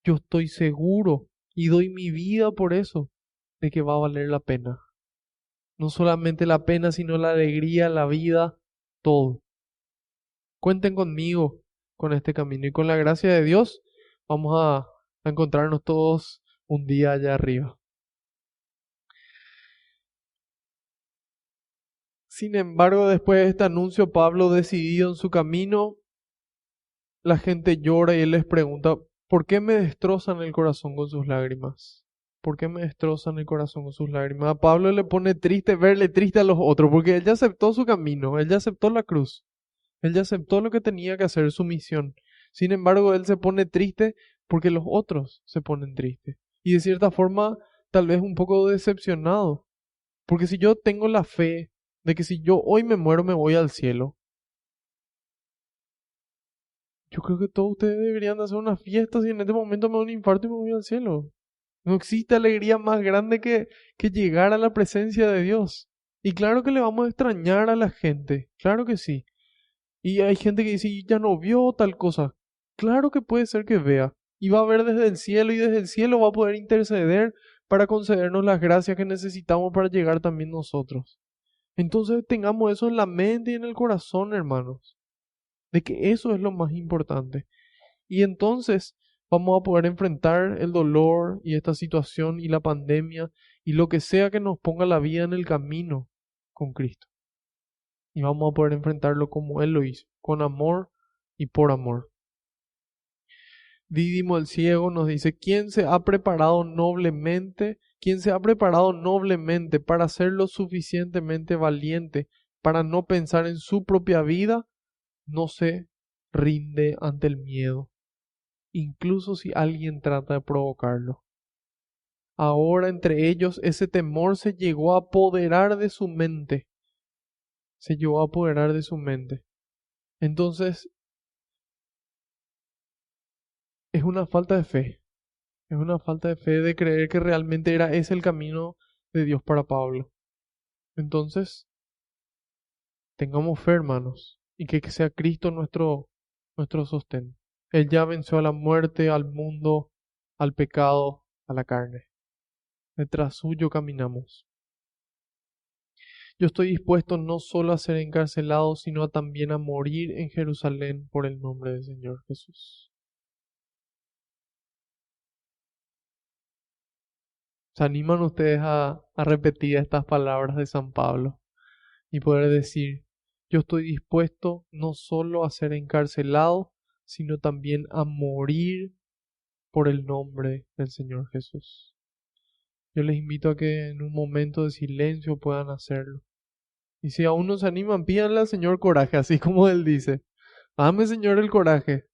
yo estoy seguro y doy mi vida por eso, de que va a valer la pena. No solamente la pena, sino la alegría, la vida, todo. Cuenten conmigo con este camino y con la gracia de Dios vamos a encontrarnos todos un día allá arriba. Sin embargo, después de este anuncio, Pablo, decidido en su camino, la gente llora y él les pregunta, ¿por qué me destrozan el corazón con sus lágrimas? ¿Por qué me destrozan el corazón con sus lágrimas? A Pablo le pone triste verle triste a los otros, porque él ya aceptó su camino, él ya aceptó la cruz, él ya aceptó lo que tenía que hacer, su misión. Sin embargo, él se pone triste porque los otros se ponen tristes. Y de cierta forma, tal vez un poco decepcionado, porque si yo tengo la fe de que si yo hoy me muero me voy al cielo, Yo creo que todos ustedes deberían de hacer una fiesta si en este momento me da un infarto y me voy al cielo. No existe alegría más grande que llegar a la presencia de Dios. Y claro que le vamos a extrañar a la gente, claro que sí. Y hay gente que dice, "Y ya no vio tal cosa". Claro que puede ser que vea. Y va a ver desde el cielo y desde el cielo va a poder interceder para concedernos las gracias que necesitamos para llegar también nosotros. Entonces tengamos eso en la mente y en el corazón, hermanos, de que eso es lo más importante. Y entonces vamos a poder enfrentar el dolor y esta situación y la pandemia y lo que sea que nos ponga la vida en el camino con Cristo. Y vamos a poder enfrentarlo como Él lo hizo, con amor y por amor. Dídimo el ciego nos dice, ¿quién se ha preparado noblemente? ¿Quién se ha preparado noblemente para ser lo suficientemente valiente para no pensar en su propia vida? No se rinde ante el miedo, incluso si alguien trata de provocarlo. Ahora entre ellos ese temor se llegó a apoderar de su mente. Se llegó a apoderar de su mente. Entonces, es una falta de fe. Es una falta de fe de creer que realmente era ese el camino de Dios para Pablo. Entonces, tengamos fe, hermanos, y que sea Cristo nuestro sostén. Él ya venció a la muerte, al mundo, al pecado, a la carne. Detrás suyo caminamos. Yo estoy dispuesto no solo a ser encarcelado, sino también a morir en Jerusalén por el nombre del Señor Jesús. ¿Se animan ustedes a repetir estas palabras de San Pablo y poder decir, yo estoy dispuesto no solo a ser encarcelado, sino también a morir por el nombre del Señor Jesús? Yo les invito a que en un momento de silencio puedan hacerlo. Y si aún no se animan, pídanle al Señor coraje, así como Él dice. Dame, Señor, el coraje.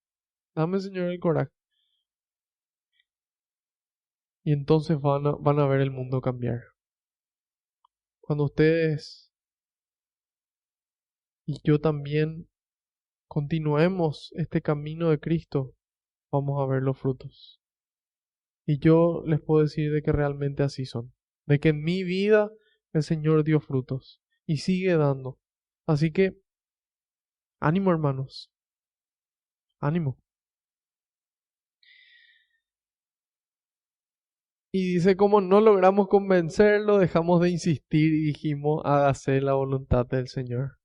Dame, Señor, el coraje. Y entonces van a ver el mundo cambiar. Cuando ustedes y yo también continuemos este camino de Cristo, vamos a ver los frutos. Y yo les puedo decir de que realmente así son. De que en mi vida el Señor dio frutos y sigue dando. Así que, ánimo, hermanos. Ánimo. Y dice, como no logramos convencerlo, dejamos de insistir y dijimos, hágase la voluntad del Señor.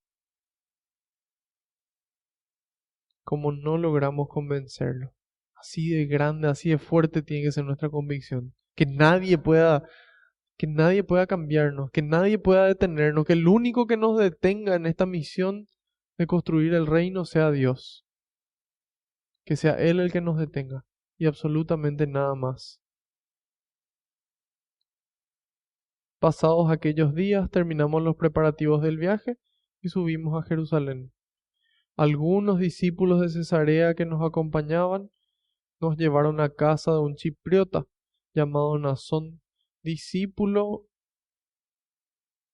Como no logramos convencerlo. Así de grande, así de fuerte tiene que ser nuestra convicción. Que nadie pueda cambiarnos, que nadie pueda detenernos, que el único que nos detenga en esta misión de construir el reino sea Dios. Que sea Él el que nos detenga y absolutamente nada más. Pasados aquellos días terminamos los preparativos del viaje y subimos a Jerusalén. Algunos discípulos de Cesarea que nos acompañaban nos llevaron a casa de un chipriota llamado Nasón, discípulo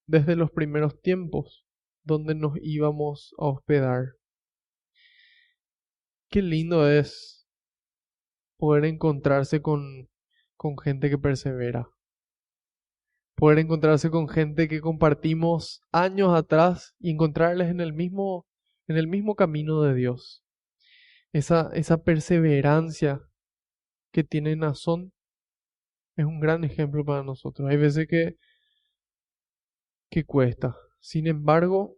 desde los primeros tiempos, donde nos íbamos a hospedar. Qué lindo es poder encontrarse con gente que persevera, poder encontrarse con gente que compartimos años atrás y encontrarles en el mismo camino de Dios. Esa perseverancia que tiene Nazón es un gran ejemplo para nosotros. Hay veces que cuesta. Sin embargo,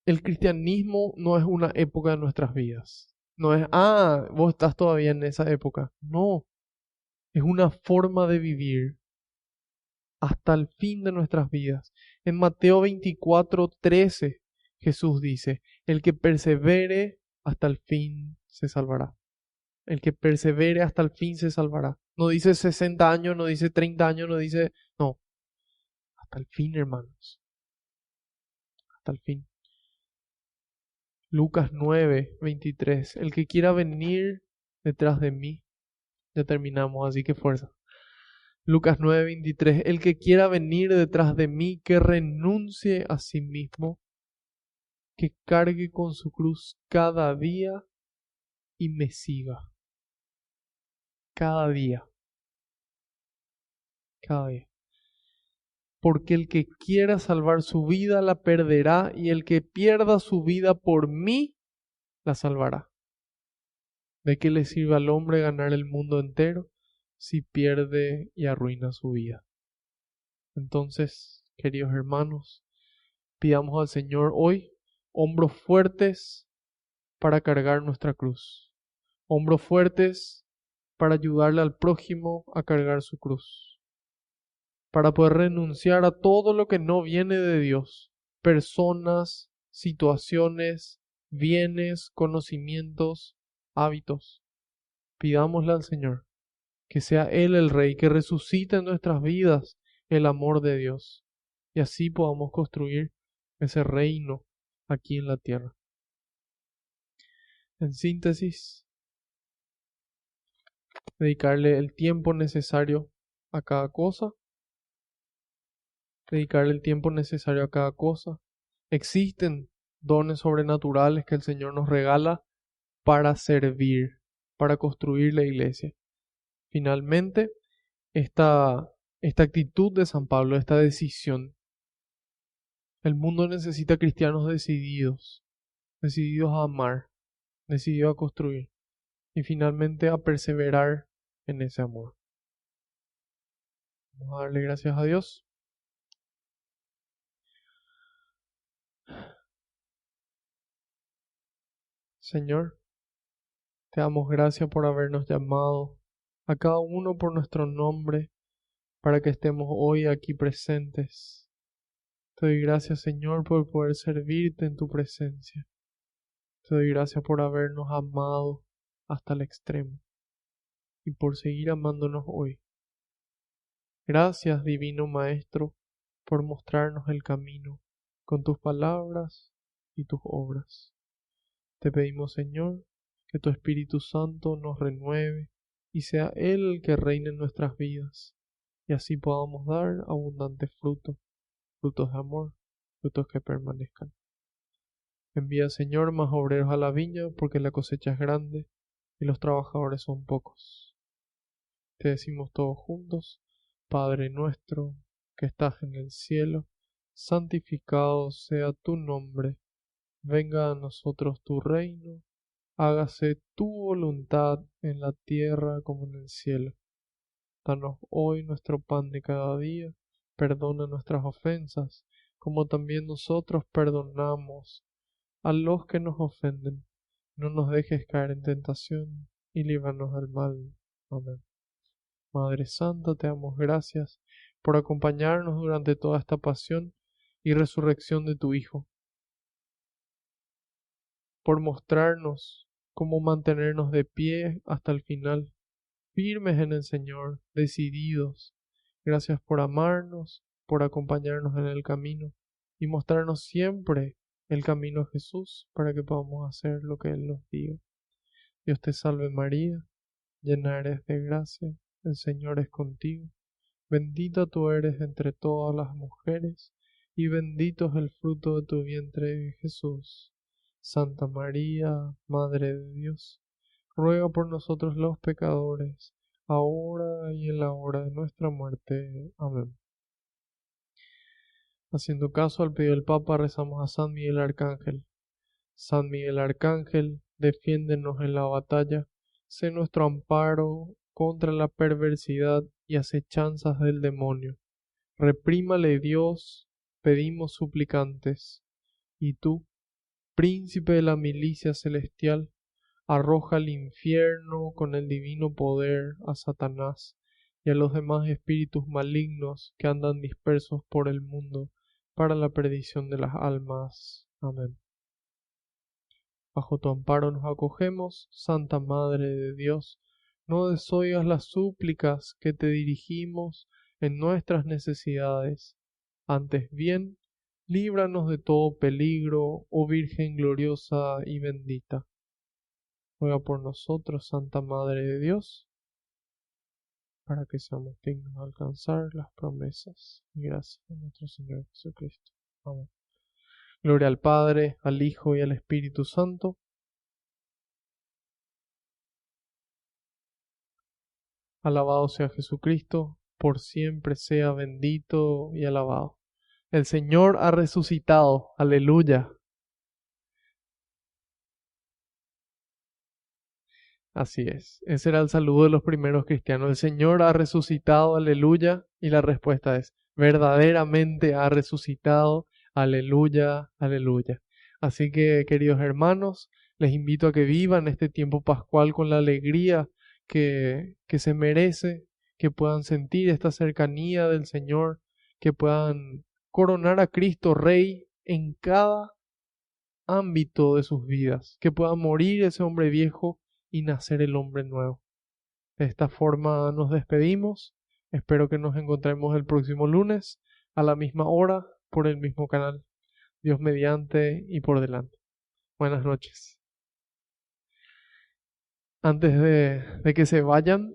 el cristianismo no es una época de nuestras vidas. No es, vos estás todavía en esa época. No, es una forma de vivir hasta el fin de nuestras vidas. En Mateo 24:13, Jesús dice, el que persevere hasta el fin se salvará. El que persevere hasta el fin se salvará. No dice 60 años, no dice 30 años, no dice, no, hasta el fin, hermanos, hasta el fin. Lucas 9:23, el que quiera venir detrás de mí, ya terminamos, así que fuerza. Lucas 9:23, el que quiera venir detrás de mí, que renuncie a sí mismo, que cargue con su cruz cada día y me siga. Cada día, cada día. Porque el que quiera salvar su vida la perderá, y el que pierda su vida por mí la salvará. ¿De qué le sirve al hombre ganar el mundo entero si pierde y arruina su vida? Entonces, queridos hermanos, pidamos al Señor hoy hombros fuertes para cargar nuestra cruz, hombros fuertes para ayudarle al prójimo a cargar su cruz, para poder renunciar a todo lo que no viene de Dios, personas, situaciones, bienes, conocimientos, hábitos. Pidámosle al Señor que sea Él el Rey, que resucite en nuestras vidas el amor de Dios, y así podamos construir ese reino aquí en la tierra. En síntesis, dedicarle el tiempo necesario a cada cosa, dedicarle el tiempo necesario a cada cosa. Existen dones sobrenaturales que el Señor nos regala para servir, para construir la iglesia. Finalmente, esta actitud de San Pablo, esta decisión. El mundo necesita cristianos decididos, decididos a amar, decididos a construir y finalmente a perseverar en ese amor. Vamos a darle gracias a Dios. Señor, te damos gracias por habernos llamado a cada uno por nuestro nombre para que estemos hoy aquí presentes. Te doy gracias, Señor, por poder servirte en tu presencia. Te doy gracias por habernos amado hasta el extremo y por seguir amándonos hoy. Gracias, Divino Maestro, por mostrarnos el camino con tus palabras y tus obras. Te pedimos, Señor, que tu Espíritu Santo nos renueve y sea Él el que reine en nuestras vidas, y así podamos dar abundantes frutos, frutos de amor, frutos que permanezcan. Envía, Señor, más obreros a la viña, porque la cosecha es grande y los trabajadores son pocos. Te decimos todos juntos: Padre nuestro que estás en el cielo, santificado sea tu nombre. Venga a nosotros tu reino. Hágase tu voluntad en la tierra como en el cielo. Danos hoy nuestro pan de cada día. Perdona nuestras ofensas, como también nosotros perdonamos a los que nos ofenden. No nos dejes caer en tentación y líbranos del mal. Amén. Madre Santa, te damos gracias por acompañarnos durante toda esta pasión y resurrección de tu Hijo, por mostrarnos cómo mantenernos de pie hasta el final, firmes en el Señor, decididos. Gracias por amarnos, por acompañarnos en el camino y mostrarnos siempre el camino a Jesús para que podamos hacer lo que Él nos diga. Dios te salve María, llena eres de gracia, el Señor es contigo. Bendita tú eres entre todas las mujeres, y bendito es el fruto de tu vientre, Jesús. Santa María, Madre de Dios, ruega por nosotros los pecadores, ahora y en la hora de nuestra muerte. Amén. Haciendo caso al pedido del Papa, rezamos a San Miguel Arcángel. San Miguel Arcángel, defiéndenos en la batalla, sé nuestro amparo contra la perversidad y acechanzas del demonio. Reprímale Dios, pedimos suplicantes. Y tú, príncipe de la milicia celestial, arroja al infierno con el divino poder a Satanás y a los demás espíritus malignos que andan dispersos por el mundo para la perdición de las almas. Amén. Bajo tu amparo nos acogemos, Santa Madre de Dios. No desoigas las súplicas que te dirigimos en nuestras necesidades. Antes bien, líbranos de todo peligro, oh Virgen gloriosa y bendita. Ruega por nosotros, Santa Madre de Dios, para que seamos dignos de alcanzar las promesas y gracias de nuestro Señor Jesucristo. Amén. Gloria al Padre, al Hijo y al Espíritu Santo. Alabado sea Jesucristo, por siempre sea bendito y alabado. El Señor ha resucitado. Aleluya. Así es. Ese era el saludo de los primeros cristianos. El Señor ha resucitado. Aleluya. Y la respuesta es, verdaderamente ha resucitado. Aleluya, aleluya. Así que, queridos hermanos, les invito a que vivan este tiempo pascual con la alegría que se merece, que puedan sentir esta cercanía del Señor, que puedan coronar a Cristo Rey en cada ámbito de sus vidas, que pueda morir ese hombre viejo y nacer el hombre nuevo. De esta forma nos despedimos. Espero que nos encontremos el próximo lunes a la misma hora por el mismo canal. Dios mediante y por delante. Buenas noches. Antes de que se vayan,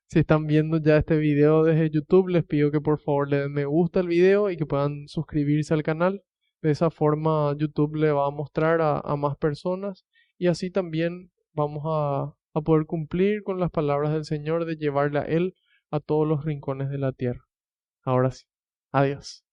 si están viendo ya este video desde YouTube, les pido que por favor le den me gusta al video y que puedan suscribirse al canal. De esa forma YouTube le va a mostrar a más personas y así también vamos a poder cumplir con las palabras del Señor de llevarle a Él a todos los rincones de la tierra. Ahora sí. Adiós.